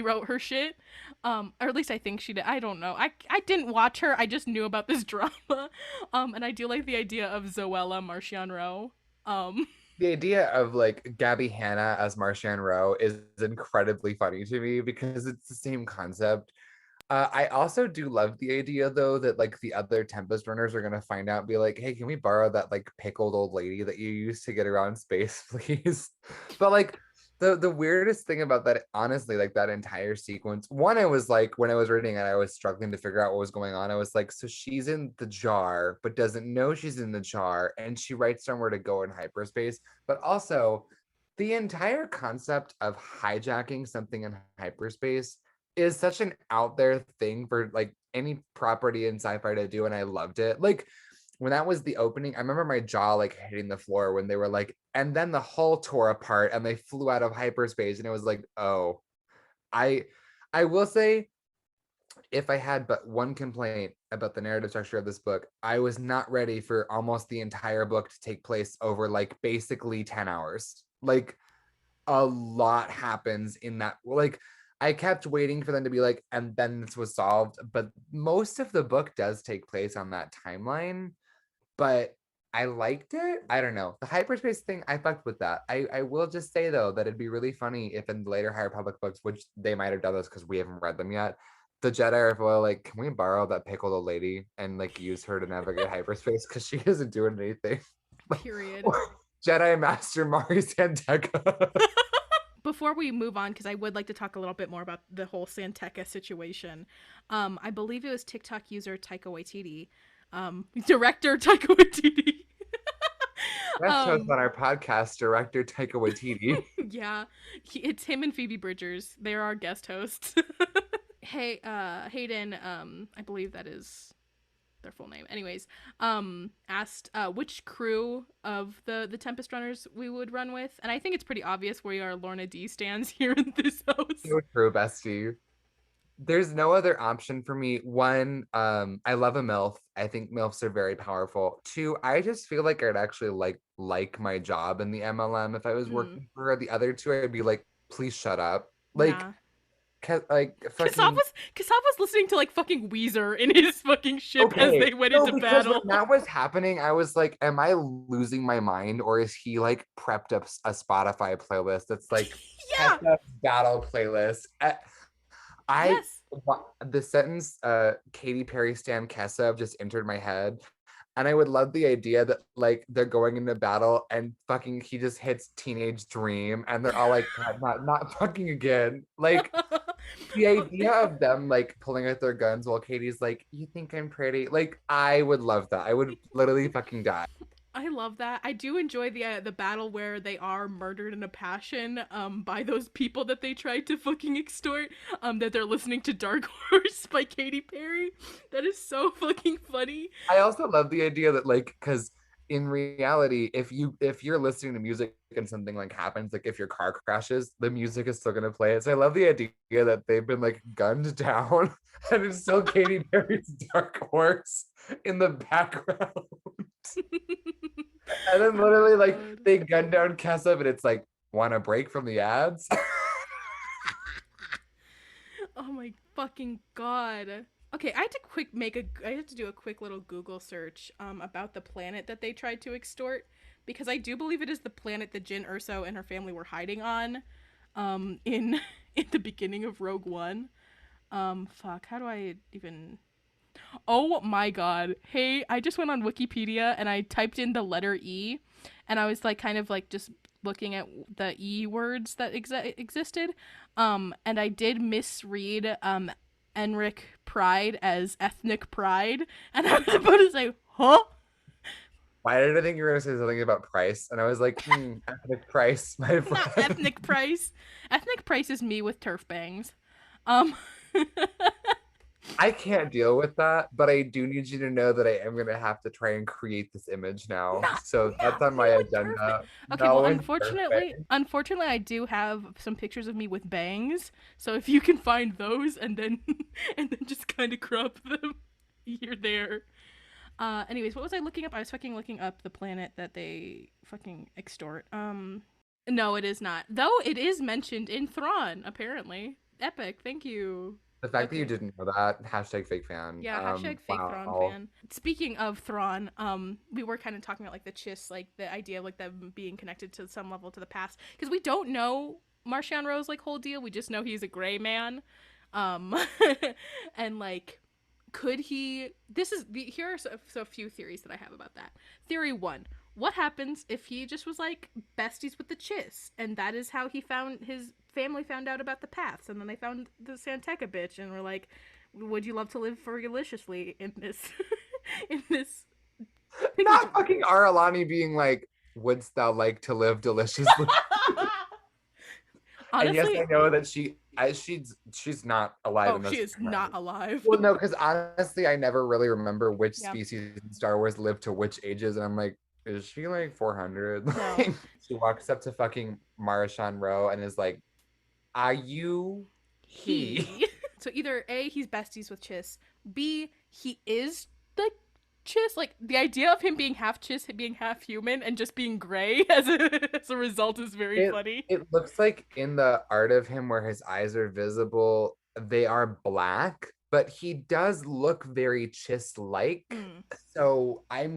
wrote her shit. Or at least I think she did. I don't know. I didn't watch her. I just knew about this drama. And I do like the idea of Zoella Marchion Rowe. Um,
The idea of like Gabby Hanna as Marchand Rowe is incredibly funny to me because it's the same concept. I also do love the idea though that like the other Tempest runners are gonna find out and be like, hey, can we borrow that like pickled old lady that you used to get around space, please? But like the weirdest thing about that, honestly, like that entire sequence, one, I was like, when I was reading it, I was struggling to figure out what was going on. I was like, so she's in the jar, but doesn't know she's in the jar, and she writes somewhere to go in hyperspace. But also the entire concept of hijacking something in hyperspace is such an out there thing for like any property in sci-fi to do, and I loved it. Like when that was the opening, I remember my jaw like hitting the floor when they were like, and then the hull tore apart and they flew out of hyperspace, and it was like, oh, I I will say, if I had but one complaint about the narrative structure of this book, I was not ready for almost the entire book to take place over like basically 10 hours. Like a lot happens in that. Like I kept waiting for them to be like, and then this was solved, but most of the book does take place on that timeline. But I liked it. I don't know. The hyperspace thing, I fucked with that. I will just say though that it'd be really funny if in the later High Republic books, which they might have done this because we haven't read them yet, the Jedi are like, can we borrow that pickled old lady and like use her to navigate hyperspace because she isn't doing anything.
period.
Jedi Master Mari Santeca.
Before we move on, because I would like to talk a little bit more about the whole Santeca situation. I believe it was TikTok user Taika Waititi, director Taika Waititi.
Guest host
um,
on our podcast, director Taika Waititi.
yeah, it's him and Phoebe Bridgers. They're our guest hosts. Hey, Hayden, I believe that is their full name. Anyways, asked which crew of the Tempest Runners we would run with, and I think it's pretty obvious where our Lorna D stands here in this house.
So true, bestie. There's no other option for me. One, I love a MILF. I think MILFs are very powerful. Two, I just feel like I'd actually like my job in the MLM if I was
Mm,
working for her. The other two, I'd be like, please shut up. Like,
yeah.
like fucking
Kassav was listening to like fucking Weezer in his fucking ship as
okay.
they went
No,
into
because when
battle.
that was happening, I was like, am I losing my mind, or is he like prepped up a Spotify playlist that's like
Yeah.
Tessa's battle playlist? I
Yes.
the sentence Katy Perry Stan Kessev just entered my head. And I would love the idea that like they're going into battle and fucking he just hits Teenage Dream and they're all like, God, not fucking again. Like the idea of them like pulling out their guns while Katie's like, you think I'm pretty? Like I would love that. I would literally fucking die.
I love that. I do enjoy the battle where they are murdered in a passion by those people that they tried to fucking extort that they're listening to Dark Horse by Katy Perry. That is so fucking funny.
I also love the idea that like because in reality, if you're listening to music and something like happens, like if your car crashes, the music is still gonna play it. So I love the idea that they've been like gunned down and it's still Katy Perry's Dark Horse in the background. And then
Oh
literally
my
like
god.
they gun down Kessup and it's like, want a break from the ads?
Oh my fucking god. Okay, I had to do a quick little Google search about the planet that they tried to extort because I do believe it is the planet that Jyn Erso and her family were hiding on in in the beginning of Rogue One. Fuck, how do I even Oh my god. Hey, I just went on Wikipedia and I typed in the letter E and I was like kind of like just looking at the E words that existed. And I did misread Enric Pride as ethnic pride, and I was about to say, huh?
Why did I think you were going to say something about price? And I was like, ethnic price, my
Not
friend.
ethnic price. Ethnic price is me with turf bangs. Um,
I can't deal with that, but I do need you to know that I am going to have to try and create this image now.
not
So that's
not
on
me
my
with turf bangs.
agenda.
Okay, well,
No one's perfect.
unfortunately, I do have some pictures of me with bangs. So if you can find those and then and then just kind of crop them, you're there. Anyways, what was I looking up? I was fucking looking up the planet that they fucking extort. No, it is not. Though it is mentioned in Thrawn, apparently. Epic, thank you.
The fact that you
Okay.
didn't know that, hashtag fake fan.
Yeah, hashtag fake Thrawn
Wow.
fan. Speaking of Thrawn, we were kind of talking about like the Chiss, like the idea of like them being connected to some level to the past, because we don't know Marchion Ro's like whole deal. We just know he's a gray man, um, and like, could he? Here are a few theories that I have about that. Theory one: what happens if he just was like besties with the Chiss, and that is how he found his family found out about the paths, and then they found the Santeca bitch, and were like, would you love to live fergaliciously in this in this
Not
picnic?
fucking Aralani being like, wouldst thou like to live deliciously? And yes, I
Honestly,
know that she's not alive
oh,
in
she
this
is not
franchise.
alive.
Well, no, because honestly, I never really remember which
Yeah,
species in Star Wars lived to which ages, and I'm like, is she like 400?
no,
Like, she walks up to fucking Marashan Rowe and is like, "Are you he?"
he. So either A, he's besties with Chiss, B, he is the Chiss. Like the idea of him being half Chiss, being half human, and just being gray as a result is very
It
funny.
it looks like in the art of him where his eyes are visible, they are black, but he does look very Chiss-like.
Mm.
So I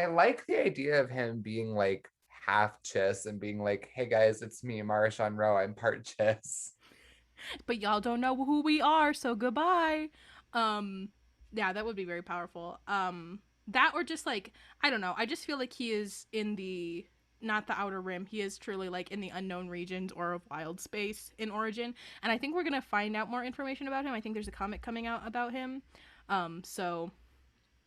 like the idea of him being like half Chiss and being like, "Hey guys, it's me, Marishan Rowe. I'm part Chiss."
But y'all don't know who we are, so goodbye. Um, yeah, that would be very powerful. That or just like, I don't know. I just feel like he is in the not the outer rim. He is truly like in the unknown regions or of wild space in origin. And I think we're gonna find out more information about him. I think there's a comic coming out about him. So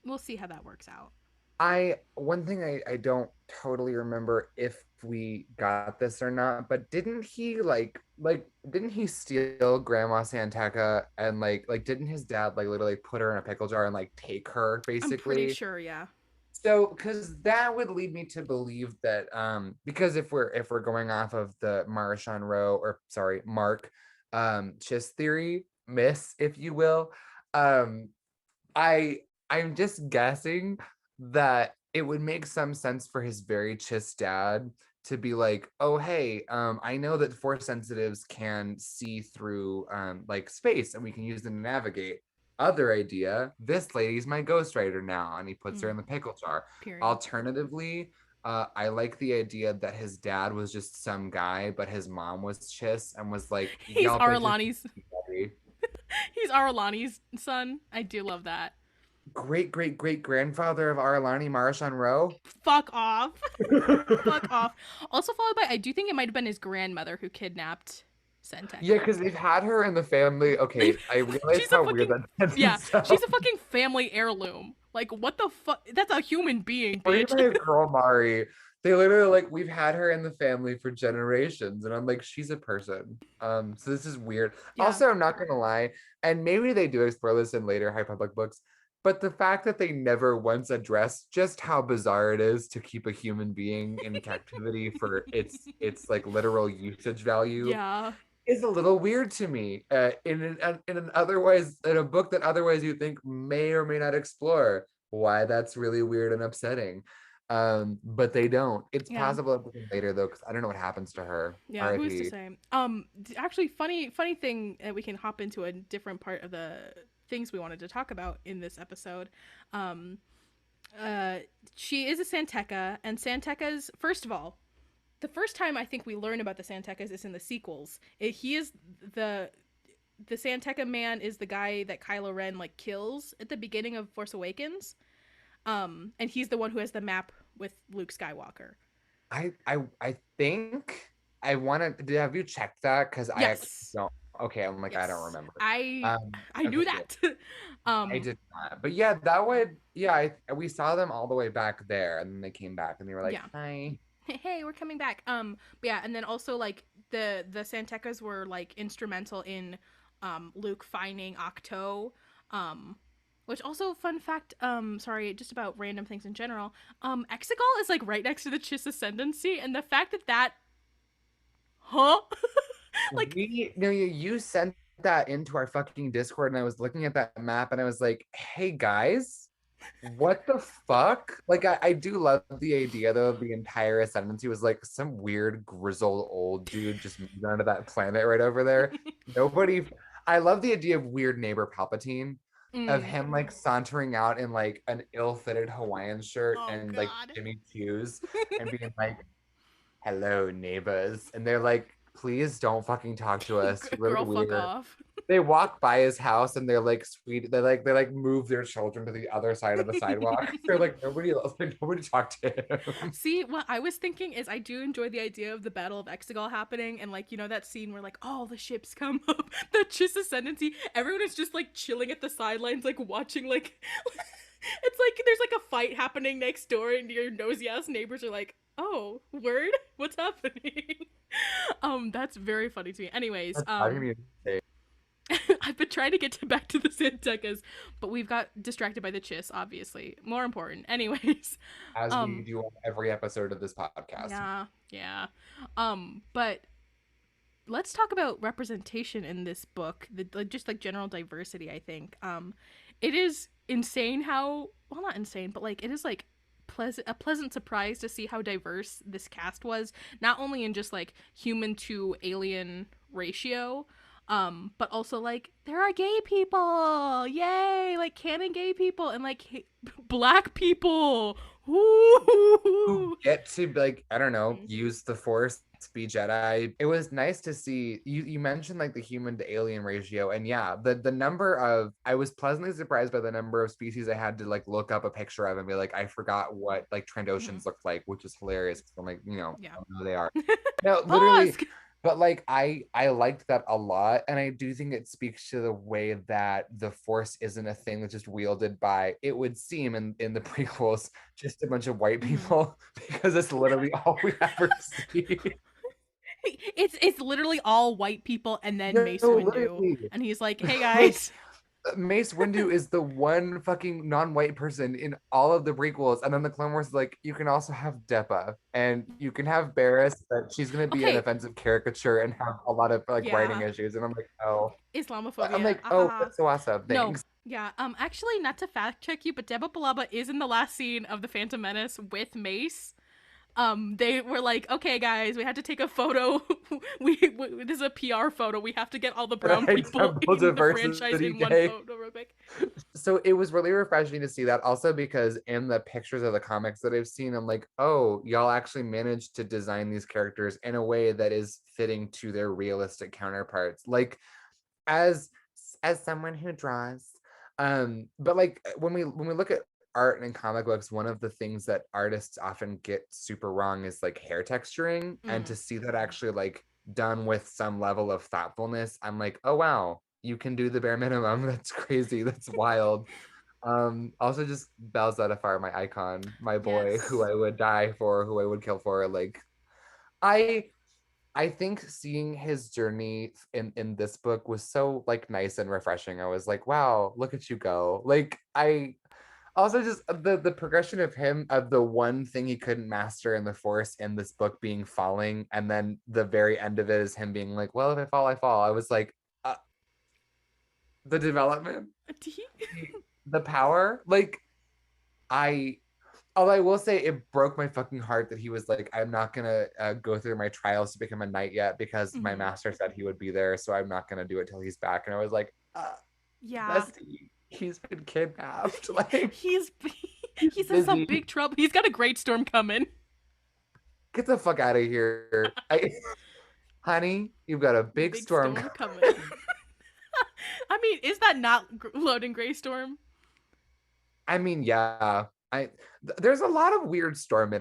we'll see how that works out.
I one thing I don't totally remember if we got this or not, but didn't he steal Grandma Santeca and like didn't his dad like literally put her in a pickle jar and like take her
I'm pretty
basically?
sure, yeah.
So because that would lead me to believe that because if we're going off of the Marshawn Rowe or sorry, Mark Chiss theory, miss, if you will, um I'm just guessing that it would make some sense for his very chiss dad to be like, oh hey, I know that force sensitives can see through like space and we can use them to navigate. Other idea, this lady's my ghostwriter now, and he puts her
Mm,
in the pickle jar.
period.
Alternatively, I like the idea that his dad was just some guy, but his mom was Chiss and was like,
He's
y'all bitches,
Arlani's he's Arlani's son. I do love that.
great great great grandfather of Aralani Marashan Rowe.
Fuck off. Fuck off. Also followed by I do think it might have been his grandmother who kidnapped
Yeah,
Senteka.
because they've had her in the family. Okay, I realize
She's a
how weird
fucking
that sentence
yeah, she's
sounds.
a fucking family heirloom. Like what the fuck? That's a human being,
Or
bitch.
even a girl Mari. They literally like we've had her in the family for generations, and I'm like, she's a person. So this is weird.
Yeah.
Also, I'm not gonna lie, and maybe they do explore this in later High Public books, but the fact that they never once address just how bizarre it is to keep a human being in captivity for its like literal usage value
Yeah.
is a little weird to me in an otherwise in a book that otherwise you think may or may not explore why that's really weird and upsetting. But they don't. It's
Yeah.
possible later though, because I don't know what happens to her.
Yeah, who's to
R.I.P.
say? Actually, funny thing that we can hop into a different part of the things we wanted to talk about in this episode. Um, uh, she is a Santeca, and Santecas. First of all, the first time I think we learn about the Santecas is in the sequels. He is the the Santeca man is the guy that Kylo Ren like kills at the beginning of Force Awakens. And he's the one who has the map with Luke Skywalker.
I think I want to. Have you checked that? Because I actually
Yes.
don't. Okay, I'm like I don't
Yes.
remember.
I
Um.
I
Okay,
knew
good.
that.
I
um
did not. But yeah, that would. Yeah, we saw them all the way back there, and then they came back, and they were like,
yeah.
"Hi."
Hey, we're coming back. But yeah, and then also like the Santecas were like instrumental in Luke finding Octo. Um which also fun fact, sorry, just about random things in general. Exegol is like right next to the Chiss Ascendancy, and the fact that huh? like
We no, you sent that into our fucking Discord, and I was looking at that map, and I was like, "Hey guys, what the fuck?" Like, I do love the idea though of the entire ascendancy was like some weird grizzled old dude just moved onto that planet right over there. Nobody. I love the idea of weird neighbor Palpatine, of
mm.
him like sauntering out in like an ill-fitted Hawaiian shirt
Oh
and like
god.
Jimmy Choos and being like, hello neighbors, and they're like, please don't fucking talk to us, you're really
Girl, fuck
weird.
off.
They walk by his house and they're like sweet, they like move their children to the other side of the sidewalk. They're like, nobody else, like nobody talk to him.
See, what I was thinking is I do enjoy the idea of the Battle of Exegol happening, and like, you know, that scene where like all the ships come up, the Chiss Ascendancy, everyone is just like chilling at the sidelines, like watching like it's like there's like a fight happening next door, and your nosy ass neighbors are like, oh, word? What's happening? That's very funny to me. Anyways,
That's talking to you.
I've been trying to get back to the Santecas, but we've got distracted by the Chiss, obviously. More important. Anyways,
As we
um,
do on every episode of this podcast.
yeah, yeah. But let's talk about representation in this book. Just like general diversity. I think. It is insane how well, not insane, but like it is like a pleasant surprise to see how diverse this cast was. Not only in just like human to alien ratio, but also like there are gay people, yay, like canon gay people, and like black people.
Who
Woo!
get to like, I don't know, use the force, be Jedi. It was nice to see you mentioned like the human to alien ratio. And yeah, the number of I was pleasantly surprised by the number of species I had to like look up a picture of and be like, I forgot what like
Mhm.
Trandoshans looked like, which is hilarious. I'm like, I
Yeah.
don't know who they are. No, literally,
Bosk.
but like I liked that a lot, and I do think it speaks to the way that the force isn't a thing that's just wielded by, it would seem in the prequels, just a bunch of white
Mhm.
people because it's literally all we ever see.
It's literally all white people and then
No,
Mace Windu,
literally.
and he's like, "Hey
Like
guys."
Mace Windu is the one fucking non-white person in all of the prequels, and then the Clone Wars is like, you can also have Depa, and you can have Barriss, but she's gonna be an
Okay,
offensive caricature and have a lot of like writing
yeah,
issues, and I'm like, oh,
Islamophobia.
that's so awesome,
No,
thanks.
yeah. Actually, not to fact check you, but Deba Balaba is in the last scene of the Phantom Menace with Mace. They were like, okay, guys, we had to take a photo. we this is a PR photo. We have to get all the brown
Right,
people
Temple
in the franchise
Diversity
in one
Day.
photo, real quick.
So it was really refreshing to see that, also because in the pictures of the comics that I've seen, I'm like, oh, y'all actually managed to design these characters in a way that is fitting to their realistic counterparts. Like, as someone who draws, but like when we look at art and comic books, one of the things that artists often get super wrong is like hair texturing, and
Mm.
to see that actually like done with some level of thoughtfulness, I'm like, oh wow, you can do the bare minimum. That's crazy, that's wild. Also just Bell Zettifar, my icon, my boy, who
Yes.
I would die for, who I would kill for. Like, I I think seeing his journey in this book was so like nice and refreshing. I was like, wow, look at you go. Like, I also just the progression of him, of the one thing he couldn't master in the force in this book being falling, and then the very end of it is him being like, well, if I fall, I fall. I was like, the development, the power, like, I although I will say it broke my fucking heart that he was like, I'm not gonna go through my trials to become a knight yet because my
Mhm.
master said he would be there, so I'm not gonna do it till he's back. And I was like,
Yeah.
bestie, he's been kidnapped. Like,
He's
he's
he's in some
busy.
big trouble. He's got a great storm coming.
Get the fuck out of here. Honey, you've got a big
Big
storm
storm coming.
coming.
I mean, is that not Loading Gray Storm?
I mean, yeah. I there's a lot of weird storm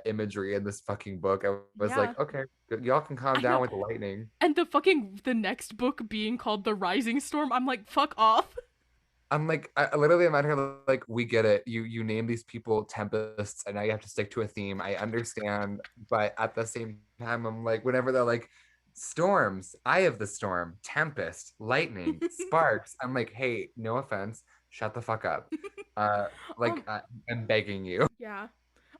imagery in this fucking book. I was
Yeah,
like, okay, y'all can calm
I
down
know.
with the lightning.
And the next book being called The Rising Storm, I'm like, fuck off.
I'm like, I literally am out here like, we get it. You name these people tempests, and now you have to stick to a theme. I understand, but at the same time, I'm like, whenever they're like, storms, eye of the storm, tempest, lightning, sparks, I'm like, hey, no offense, shut the fuck up. Uh,
um,
I'm begging you.
yeah.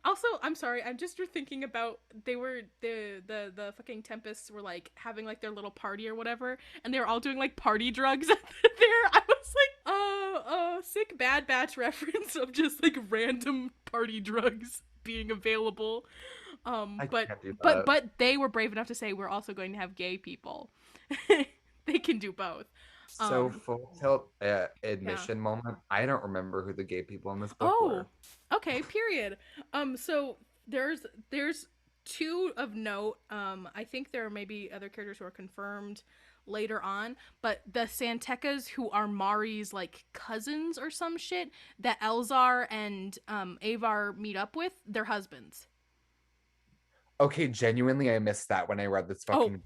Also, I'm sorry. I'm just thinking about they were the fucking Tempests were like having like their little party or whatever, and they were all doing like party drugs there. I was like, sick Bad Batch reference of just like random party drugs being available.
I
But
can't do
but
that.
but they were brave enough to say we're also going to have gay people. They can do both.
So
Um,
full tilt
yeah.
admission moment. I don't remember who the gay people in this book
Oh,
were.
okay, period. So there's two of note. I think there are maybe other characters who are confirmed later on, but the Santecas who are Mari's like cousins or some shit that Elzar and Avar meet up with, their husbands.
Okay, genuinely, I missed that when I read this
Oh,
fucking.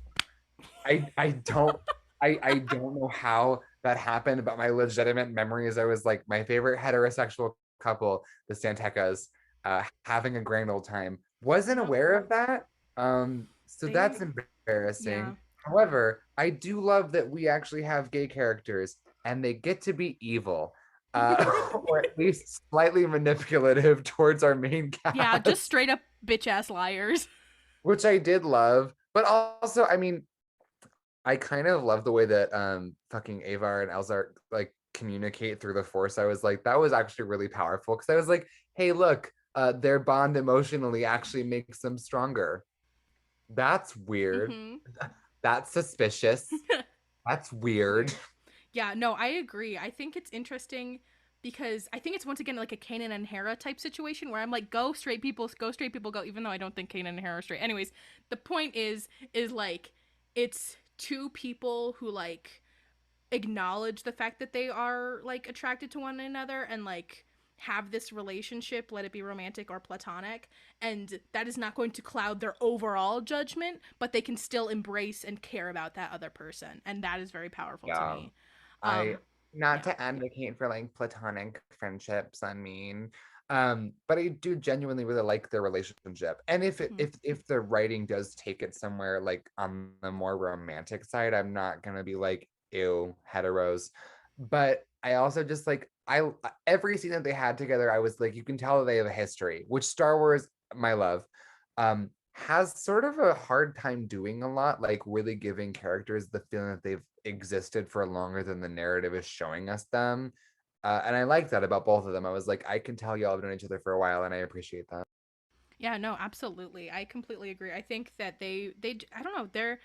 I don't I don't know how that happened, but my legitimate memory is I was like my favorite heterosexual couple, the Santecas, having a grand old time. Wasn't
yep.
aware of that. So
They
that's embarrassing.
yeah.
However, I do love that we actually have gay characters and they get to be evil. Or at least slightly manipulative towards our main
Yeah, just
cast,
straight up bitch ass liars.
which I did love. But also, I mean, I kind of love the way that fucking Avar and Elzar like communicate through the Force. I was like, that was actually really powerful because I was like, hey, look, their bond emotionally actually makes them stronger. That's weird.
Mhm.
That's suspicious. That's weird.
Weird. Yeah, no, I agree. I think it's interesting because I think it's once again like a Kanan and Hera type situation where I'm like, go straight people, go, even though I don't think Kanan and Hera are straight. Anyways, the point is like it's two people who like acknowledge the fact that they are like attracted to one another and like have this relationship, let it be romantic or platonic, and that is not going to cloud their overall judgment, but they can still embrace and care about that other person, and that is very powerful to
Yeah.
me.
I not
Yeah.
to advocate for like platonic friendships, I mean, but I do genuinely really like their relationship. And
Mm-hmm.
if the writing does take it somewhere like on the more romantic side, I'm not gonna be like, ew, heteros. But I also just like every scene that they had together, I was like, you can tell that they have a history, which Star Wars, my love, has sort of a hard time doing a lot, like really giving characters the feeling that they've existed for longer than the narrative is showing us them. And I like that about both of them. I was like, I can tell y'all have known each other for a while, and I appreciate that.
Yeah, no, absolutely. I completely agree. I think that they I don't know,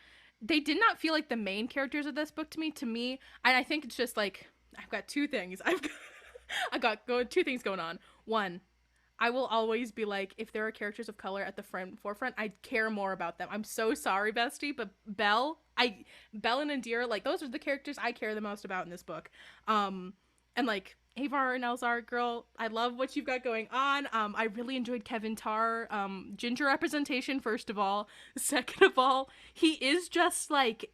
they did not feel like the main characters of this book to me. And I think it's just like I've got two things. I got two things going on. One, I will always be like, if there are characters of color at the forefront, I care more about them. I'm so sorry, bestie, but Belle and Indira, like those are the characters I care the most about in this book. And like Avar and Elzar, girl, I love what you've got going on. I really enjoyed Kevin Tarr, ginger representation. First of all, second of all, he is just like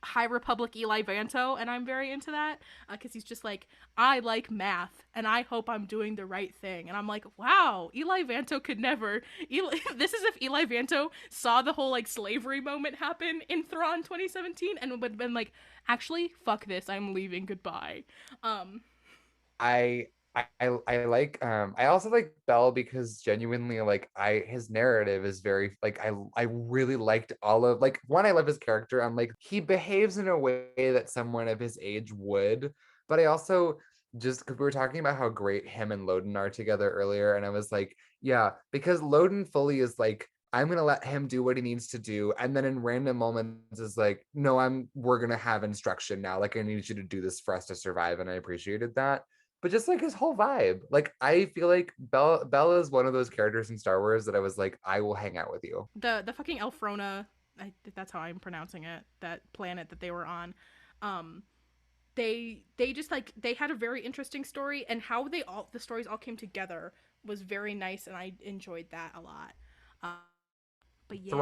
High Republic Eli Vanto, and I'm very into that because he's just like, I like math, and I hope I'm doing the right thing. And I'm like, wow, Eli Vanto could never. This is if Eli Vanto saw the whole like slavery moment happen in Thrawn 2017 and would have been like, actually, fuck this, I'm leaving, goodbye. Um,
I I like I also like Bell because genuinely like I his narrative is very like I really liked all of like one, I love his character. I'm like he behaves in a way that someone of his age would, but I also just because we were talking about how great him and Loden are together earlier, and I was like, yeah, because Loden fully is like, I'm gonna let him do what he needs to do, and then in random moments is like, no, we're gonna have instruction now. Like I need you to do this for us to survive, and I appreciated that, but just like his whole vibe. Like I feel like Bell is one of those characters in Star Wars that I was like, I will hang out with you.
the fucking Elfrona, that's how I'm pronouncing it. That planet that they were on. Um, they just like they had a very interesting story, and how the stories all came together was very nice, and I enjoyed that a lot. Uh, but yeah,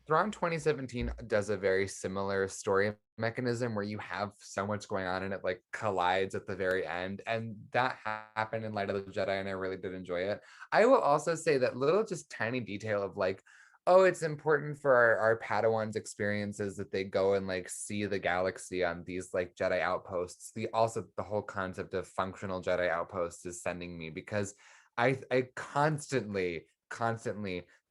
Thrawn 2017 does a very similar story mechanism where you have so much going on and it like collides at the very end. And that happened in Light of the Jedi, and I really did enjoy it. I will also say that little just tiny detail of like, oh, it's important for our Padawans' experiences that they go and like see the galaxy on these like Jedi outposts. The whole concept of functional Jedi outposts is sending me because I constantly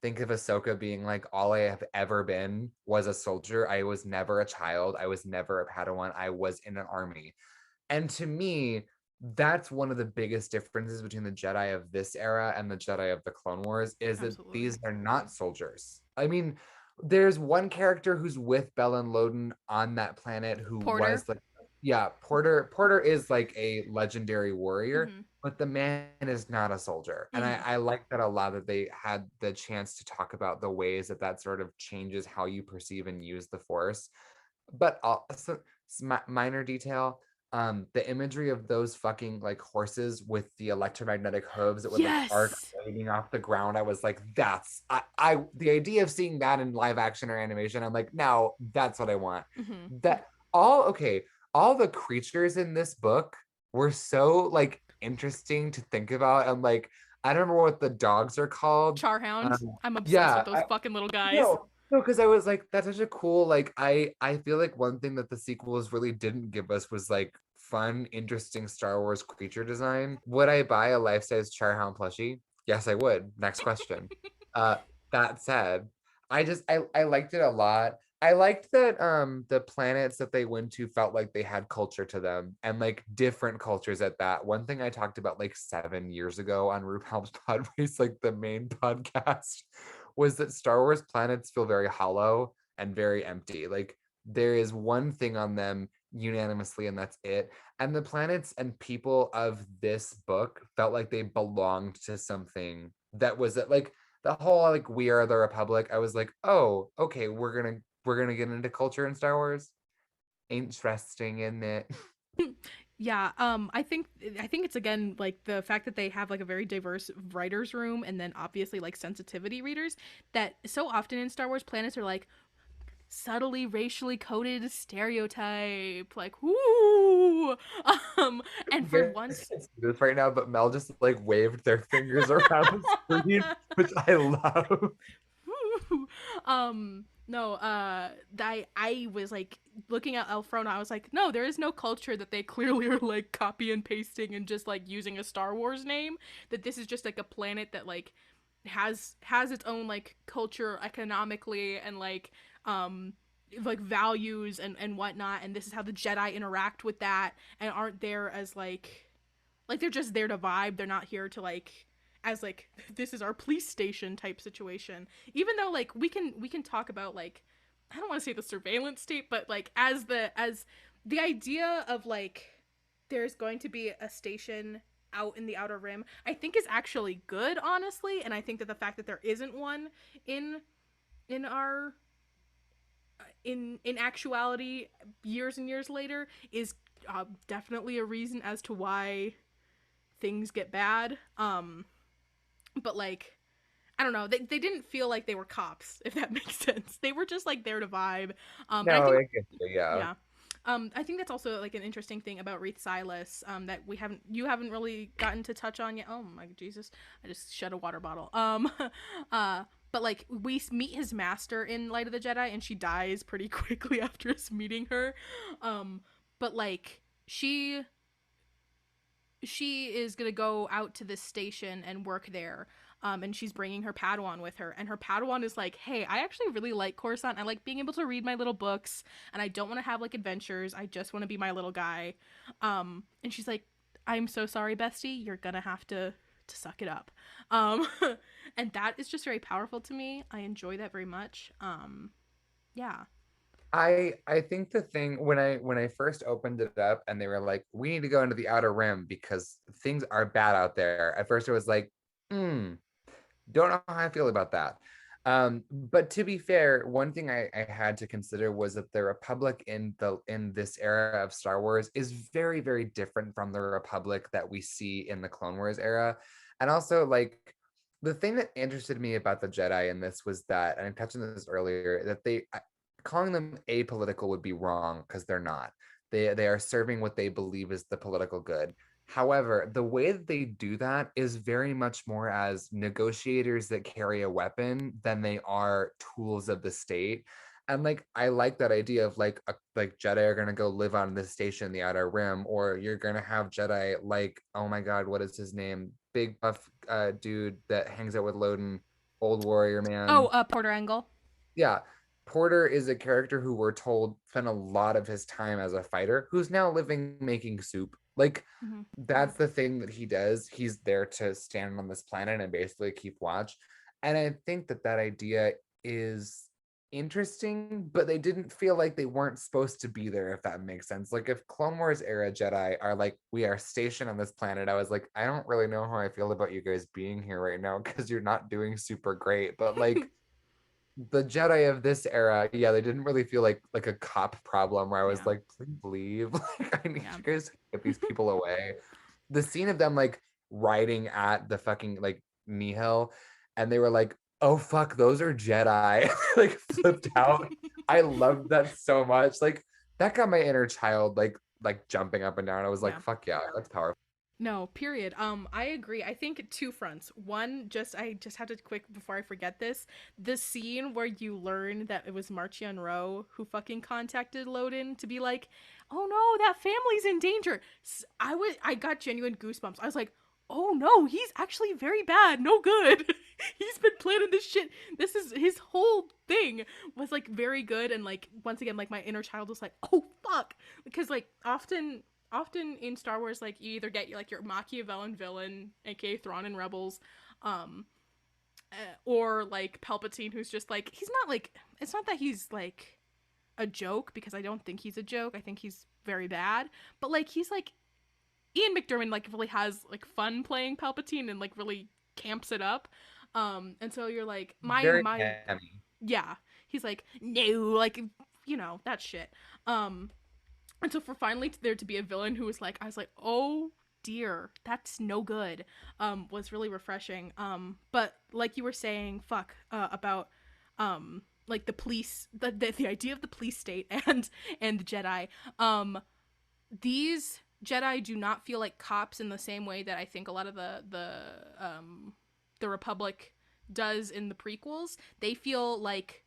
think of Ahsoka being like, all I have ever been was a soldier. I was never a child. I was never a Padawan. I was in an army. And to me, that's one of the biggest differences between the Jedi of this era and the Jedi of the Clone Wars is that
absolutely.
these are not soldiers. I mean, there's one character who's with Bell and Loden on that planet who
Porter.
was like, yeah, Porter is like a legendary warrior,
Mhm.
but the man is not a soldier. And
Mhm.
I like that a lot that they had the chance to talk about the ways that that sort of changes how you perceive and use the Force. But also, minor detail, the imagery of those fucking like horses with the electromagnetic hooves that would like arc
Yes.
waving off the ground, I was like, the idea of seeing that in live action or animation, I'm like, now that's what I want.
Mhm.
That all okay, all the creatures in this book were so like interesting to think about. And like, I don't remember what the dogs are called.
Charhound.
Um,
I'm obsessed with
yeah,
those fucking little guys.
no, because I was like, that's such a cool, like, I feel like one thing that the sequels really didn't give us was like fun, interesting Star Wars creature design. Would I buy a life-size Charhound plushie? Yes, I would. Next question. Uh, that said, I liked it a lot. I liked that the planets that they went to felt like they had culture to them, and like different cultures at that. One thing I talked about like 7 years ago on RuPaul's Podrace, like the main podcast, was that Star Wars planets feel very hollow and very empty. Like there is one thing on them unanimously, and that's it. And the planets and people of this book felt like they belonged to something that was like the whole like we are the Republic. I was like, oh, okay, we're gonna get into culture in Star Wars. Interesting, isn't it?
Yeah, I think it's again like the fact that they have like a very diverse writers room, and then obviously like sensitivity readers, that so often in Star Wars planets are like subtly racially coded stereotype, like whoo. um and for
Very
once,
can't see this right now, but Mel just like waved their fingers around the screen, which I love.
no, I was like looking at Elfrona, I was like, no, there is no culture, that they clearly are like copy and pasting and just like using a Star Wars name, that this is just like a planet that like has its own like culture economically, and like values and whatnot, and this is how the Jedi interact with that, and aren't there as like they're just there to vibe. They're not here to like as like this is our police station type situation. Even though like we can talk about like, I don't want to say the surveillance state, but like as the idea of like there's going to be a station out in the outer rim, I think is actually good, honestly. And I think that the fact that there isn't one in in our in actuality years and years later is definitely a reason as to why things get bad. But like, I don't know, they didn't feel like they were cops, if that makes sense. They were just like there to vibe. And I
No,
think,
I get you, yeah.
yeah. I think that's also like an interesting thing about Wreath Silas, that you haven't really gotten to touch on yet. Oh my Jesus, I just shut a water bottle. But like we meet his master in Light of the Jedi, and she dies pretty quickly after us meeting her. But like she is gonna go out to this station and work there. And she's bringing her Padawan with her, and her Padawan is like, "Hey, I actually really like Coruscant. I like being able to read my little books, and I don't want to have like adventures. I just want to be my little guy." And she's like, "I'm so sorry, bestie. You're gonna have to suck it up." Um, and that is just very powerful to me. I enjoy that very much. Yeah.
I think the thing when I first opened it up and they were like, we need to go into the outer rim because things are bad out there. At first, it was like, don't know how I feel about that. But to be fair, one thing I had to consider was that the Republic in this era of Star Wars is very, very different from the Republic that we see in the Clone Wars era. And also, like, the thing that interested me about the Jedi in this was that, and I touched on this earlier, that calling them apolitical would be wrong because they're not. They are serving what they believe is the political good. However, the way that they do that is very much more as negotiators that carry a weapon than they are tools of the state. And like I like that idea of like Jedi are gonna go live on this station in the Outer Rim, or you're gonna have Jedi like, oh my god, what is his name? Big buff dude that hangs out with Loden, old warrior
Oh,
man.
Porter Angle.
Yeah. Porter is a character who we're told spent a lot of his time as a fighter, who's now living making soup. Like,
Mm-hmm.
that's the thing that he does. He's there to stand on this planet and basically keep watch. And I think that that idea is interesting, but they didn't feel like they weren't supposed to be there, if that makes sense. Like, if Clone Wars era Jedi are like, we are stationed on this planet, I was like, I don't really know how I feel about you guys being here right now because you're not doing super great. But like, the Jedi of this era, yeah, they didn't really feel like a cop problem where I was
Yeah.
like, please leave. Like, I need
Yeah.
you guys to get these people away. The scene of them like riding at the fucking like Nihil, and they were like, oh fuck, those are Jedi. Like flipped out. I loved that so much. Like that got my inner child like jumping up and down. I was like,
Yeah.
fuck yeah, that's powerful.
No, period. I agree. I think two fronts. One, I just had to quick before I forget this. The scene where you learn that it was Marchion Ro who fucking contacted Loden to be like, "Oh no, that family's in danger." I got genuine goosebumps. I was like, "Oh no, he's actually very bad. No good. He's been planning this shit. This is his whole thing was like very good." And like once again, like my inner child was like, "Oh fuck," because like often in Star Wars, like you either get like your Machiavellian villain, aka Thrawn in Rebels, um, or like Palpatine, who's just like he's not like it's not that he's like a joke because I don't think he's a joke. I think he's very bad, but like he's like Ian McDiarmid like really has like fun playing Palpatine and like really camps it up. And so you're like
Very
my
hammy.
yeah, he's like no like that shit. Um, and so for finally there to be a villain who was like, I was like, oh dear, that's no good. Was really refreshing. But like you were saying, about like the police, the idea of the police state and the Jedi. These Jedi do not feel like cops in the same way that I think a lot of the Republic does in the prequels. They feel like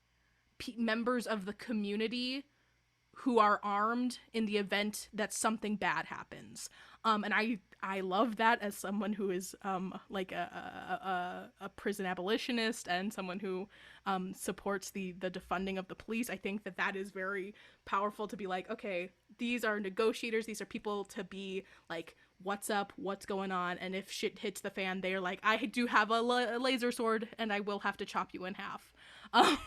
members of the community who are armed in the event that something bad happens. And I love that as someone who is like a prison abolitionist and someone who supports the defunding of the police. I think that is very powerful to be like, okay, these are negotiators. These are people to be like, what's up, what's going on, and if shit hits the fan, they're like, I do have a laser sword and I will have to chop you in half. Um,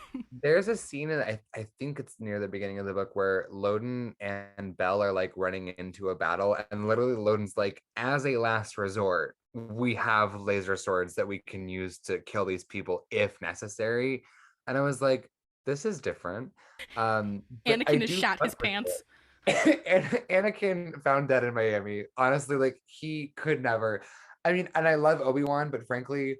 There's a scene in I think it's near the beginning of the book where Loden and Bell are like running into a battle, and literally Loden's like, as a last resort, we have laser swords that we can use to kill these people if necessary. And I was like, this is different. But I
Anakin has
do
shot his
fuck with
pants.
it. And Anakin found dead in Miami. Honestly, like he could never. I mean, and I love Obi-Wan, but frankly,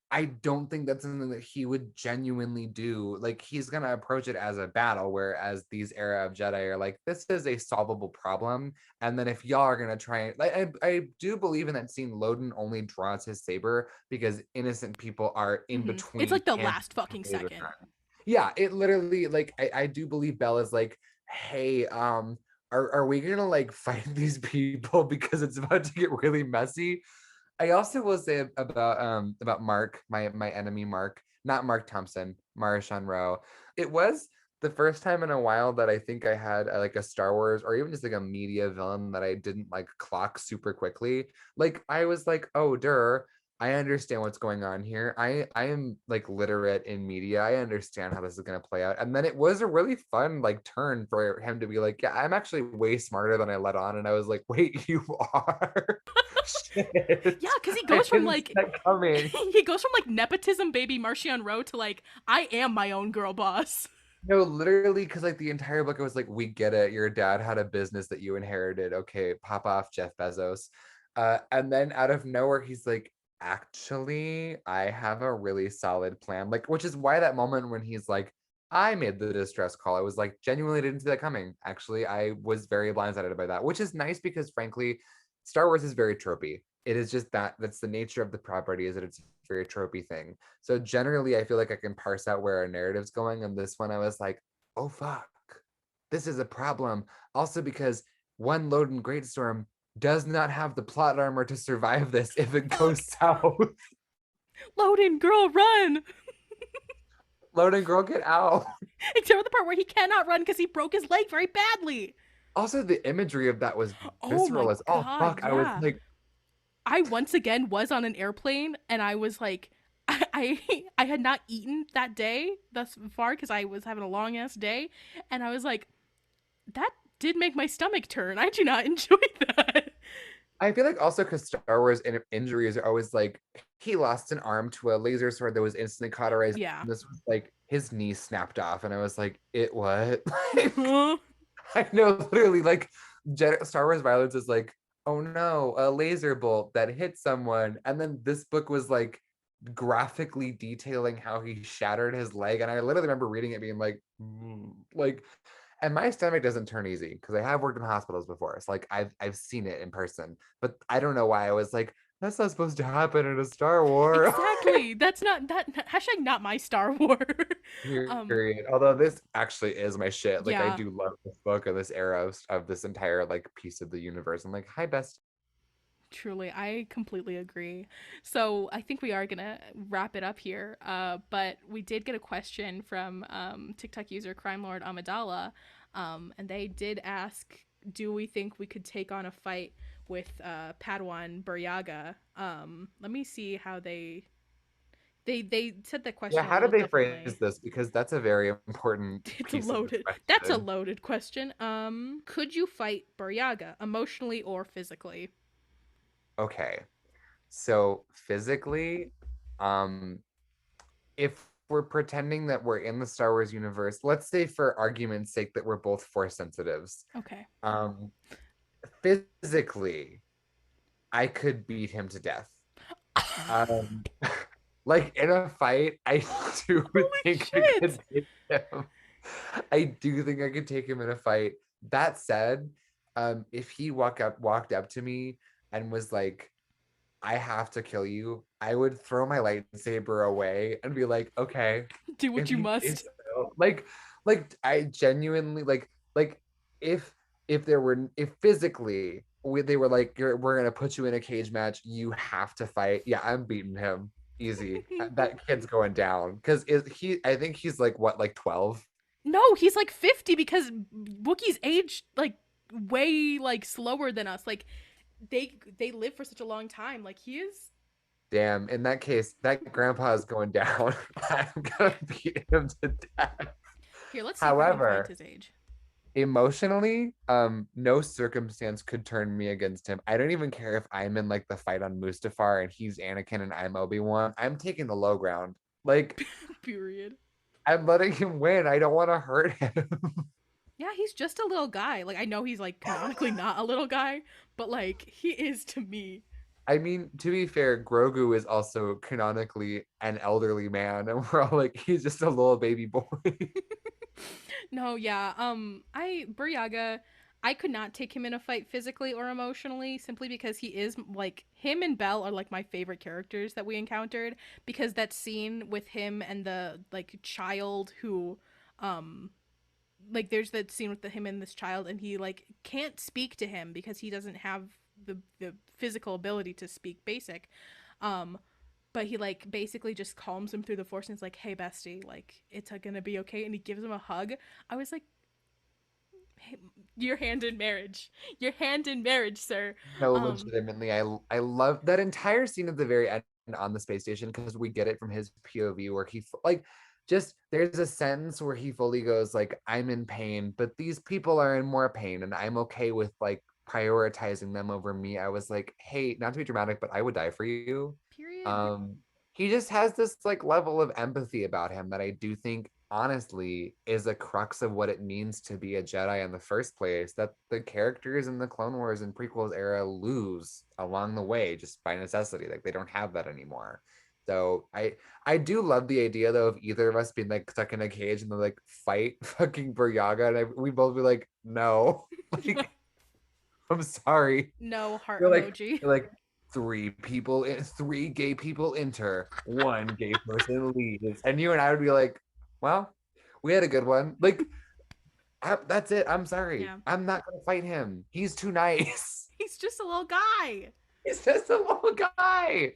I don't think that's something that he would genuinely do. Like he's gonna approach it as a battle, whereas these era of Jedi are like, this is a solvable problem. And then if y'all are gonna try like I do believe in that scene, Loden only draws his saber because innocent people are in
It's
between
like the
him
last fucking
and laser
second.
time. Yeah, it literally like I do believe Bell is like, hey, are we gonna like fight these people because it's about to get really messy? I also will say about Mark, my enemy Mark, not Mark Thompson, Marshawn Rowe. It was the first time in a while that I think I had like a Star Wars or even just like a media villain that I didn't like clock super quickly. Like I was like, oh, I understand what's going on here. I am like literate in media. I understand how this is gonna play out. And then it was a really fun like turn for him to be like, yeah, I'm actually way smarter than I let on. And I was like, wait, you are? Shit.
Yeah, because he
I
goes from
didn't see
like
that coming.
he goes from like nepotism baby Marcion Rowe to like I am my own girl boss.
No, literally, because like the entire book, I was like, we get it. Your dad had a business that you inherited. Okay, pop off, Jeff Bezos. And then out of nowhere, he's like, actually, I have a really solid plan. Like, which is why that moment when he's like, I made the distress call, I was like, genuinely didn't see that coming. Actually, I was very blindsided by that, which is nice because frankly, Star Wars is very tropey. It is just that's the nature of the property, is that it's a very tropey thing. So generally, I feel like I can parse out where a narrative's going. And this one, I was like, oh, fuck, this is a problem. Also, because one Loden Greatstorm does not have the plot armor to survive this if it
Fuck.
goes south.
Loden, girl, run!
Loden girl, get out.
Except for the part where he cannot run because he broke his leg very badly.
Also, the imagery of that was
Oh my
visceral as all
god,
fuck. I was
yeah.
like,
I once again was on an airplane and I was like, I had not eaten that day thus far because I was having a long ass day, and I was like, that did make my stomach turn. I do not enjoy that.
I feel like also because Star Wars injuries are always like, he lost an arm to a laser sword that was instantly cauterized.
Yeah.
And this was like his knee snapped off, and I was like, it what? Like,
Huh?
I know, literally, like Star Wars violence is like, oh no, a laser bolt that hit someone, and then this book was like graphically detailing how he shattered his leg, and I literally remember reading it being like, like, and my stomach doesn't turn easy because I have worked in hospitals before, so like I've seen it in person, but I don't know why I was like, that's not supposed to happen in a Star Wars.
Exactly. That's not that hashtag not my Star Wars. um,
Period. Although this actually is my shit. Like I
yeah,
do love this book and this era of this entire like piece of the universe. I'm like, hi best.
truly, I completely agree. So I think we are gonna wrap it up here. But we did get a question from TikTok user Crime Lord Amidala, and they did ask, "Do we think we could take on a fight with Padawan Buryaga?" Let me see how they said the
Yeah,
question a
how did
little
they
differently.
phrase this? Because that's a very important
It's a
piece of this
loaded. That's a
question.
loaded question. Could you fight Buryaga emotionally or physically?
Okay. So physically, um, if we're pretending that we're in the Star Wars universe, let's say for argument's sake that we're both force sensitives.
Okay.
Um, physically, I could beat him to death. Um, like in a fight, I do
Holy
think I
shit!
could take him. I do think I could take him in a fight. That said, if he walked up to me and was like, I have to kill you, I would throw my lightsaber away and be like, okay,
Do what
if
you
you say
must.
so. Like I genuinely like if if physically they were like, we're gonna put you in a cage match, you have to fight. Yeah, I'm beating him easy. That kid's going down because he. I think he's like what, like 12.
No, he's like 50 because Wookiees age like way like slower than us. Like they live for such a long time. Like he is.
Damn. In that case, that grandpa is going down. I'm gonna beat him to death.
Here, let's see if we can find
However,
his age.
emotionally, no circumstance could turn me against him. I don't even care if I'm in like the fight on Mustafar and he's Anakin and I'm Obi-Wan. I'm taking the low ground. Like,
Period.
I'm letting him win. I don't want to hurt him.
Yeah, he's just a little guy. Like I know he's like canonically not a little guy, but like he is to me.
I mean, to be fair, Grogu is also canonically an elderly man, and we're all like, he's just a little baby boy.
No, yeah. I Buryaga, I could not take him in a fight physically or emotionally simply because he is like him and Belle are like my favorite characters that we encountered because that scene with him and the like child who um like there's that scene with him and this child and he like can't speak to him because he doesn't have the physical ability to speak basic. Um but he like basically just calms him through the force and is like, "Hey, bestie, like it's gonna be okay," and he gives him a hug. I was like, hey, "Your hand in marriage, your hand in marriage, sir."
No,
Um,
legitimately, I love that entire scene at the very end on the space station because we get it from his POV where like just there's a sentence where he fully goes like, I'm in pain, but these people are in more pain and I'm okay with like prioritizing them over me. I was like, hey, not to be dramatic, but I would die for you.
Period.
Um, he just has this like level of empathy about him that I do think honestly is a crux of what it means to be a Jedi in the first place, that the characters in the Clone Wars and prequels era lose along the way just by necessity. Like they don't have that anymore. So I do love the idea though of either of us being like stuck in a cage and they like fight fucking Buryaga, and we both be like, no, like I'm sorry.
No heart
You're like
emoji.
you're like three gay people enter, one gay person leaves, and you and I would be like, well, we had a good one. Like that's it. I'm sorry.
Yeah.
I'm not gonna fight him. He's too nice.
He's just a little guy.
He's just a little guy.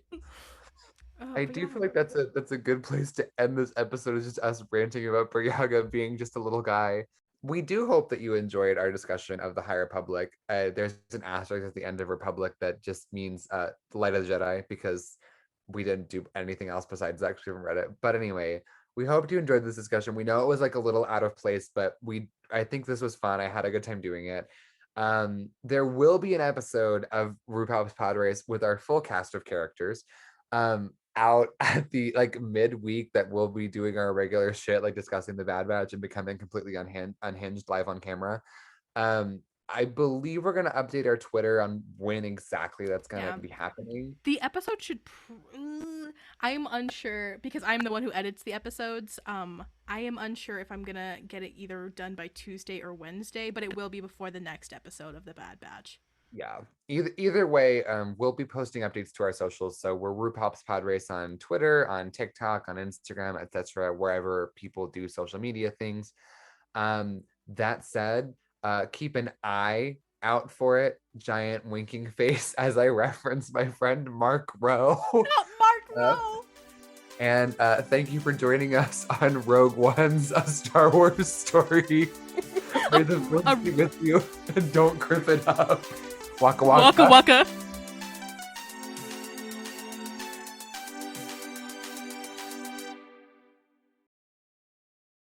I
But
do
yeah.
feel like that's a good place to end this episode, is just us ranting about Buryaga being just a little guy. We do hope that you enjoyed our discussion of the High Republic. There's an asterisk at the end of Republic that just means the Light of the Jedi, because we didn't do anything else besides that because we haven't read it. But anyway, we hope you enjoyed this discussion. We know it was like a little out of place, but I think this was fun. I had a good time doing it. There will be an episode of RuPaul's Podrace with our full cast of characters. Out at the like midweek that we'll be doing our regular shit, like discussing the Bad Batch and becoming completely unhinged live on camera. I believe we're gonna update our Twitter on when exactly that's gonna be happening.
The episode should I'm unsure because I'm the one who edits the episodes. I am unsure if I'm gonna get it either done by Tuesday or Wednesday, but it will be before the next episode of the Bad Batch.
Yeah, either way, we'll be posting updates to our socials. So we're RuPaul's Podrace on Twitter, on TikTok, on Instagram, etc., wherever people do social media things. That said, keep an eye out for it. Giant winking face as I reference my friend Mark Rowe.
Not Mark Rowe.
And thank you for joining us on Rogue One's A Star Wars Story. May the force be with you, and don't crip it up. Waka waka.
Waka waka.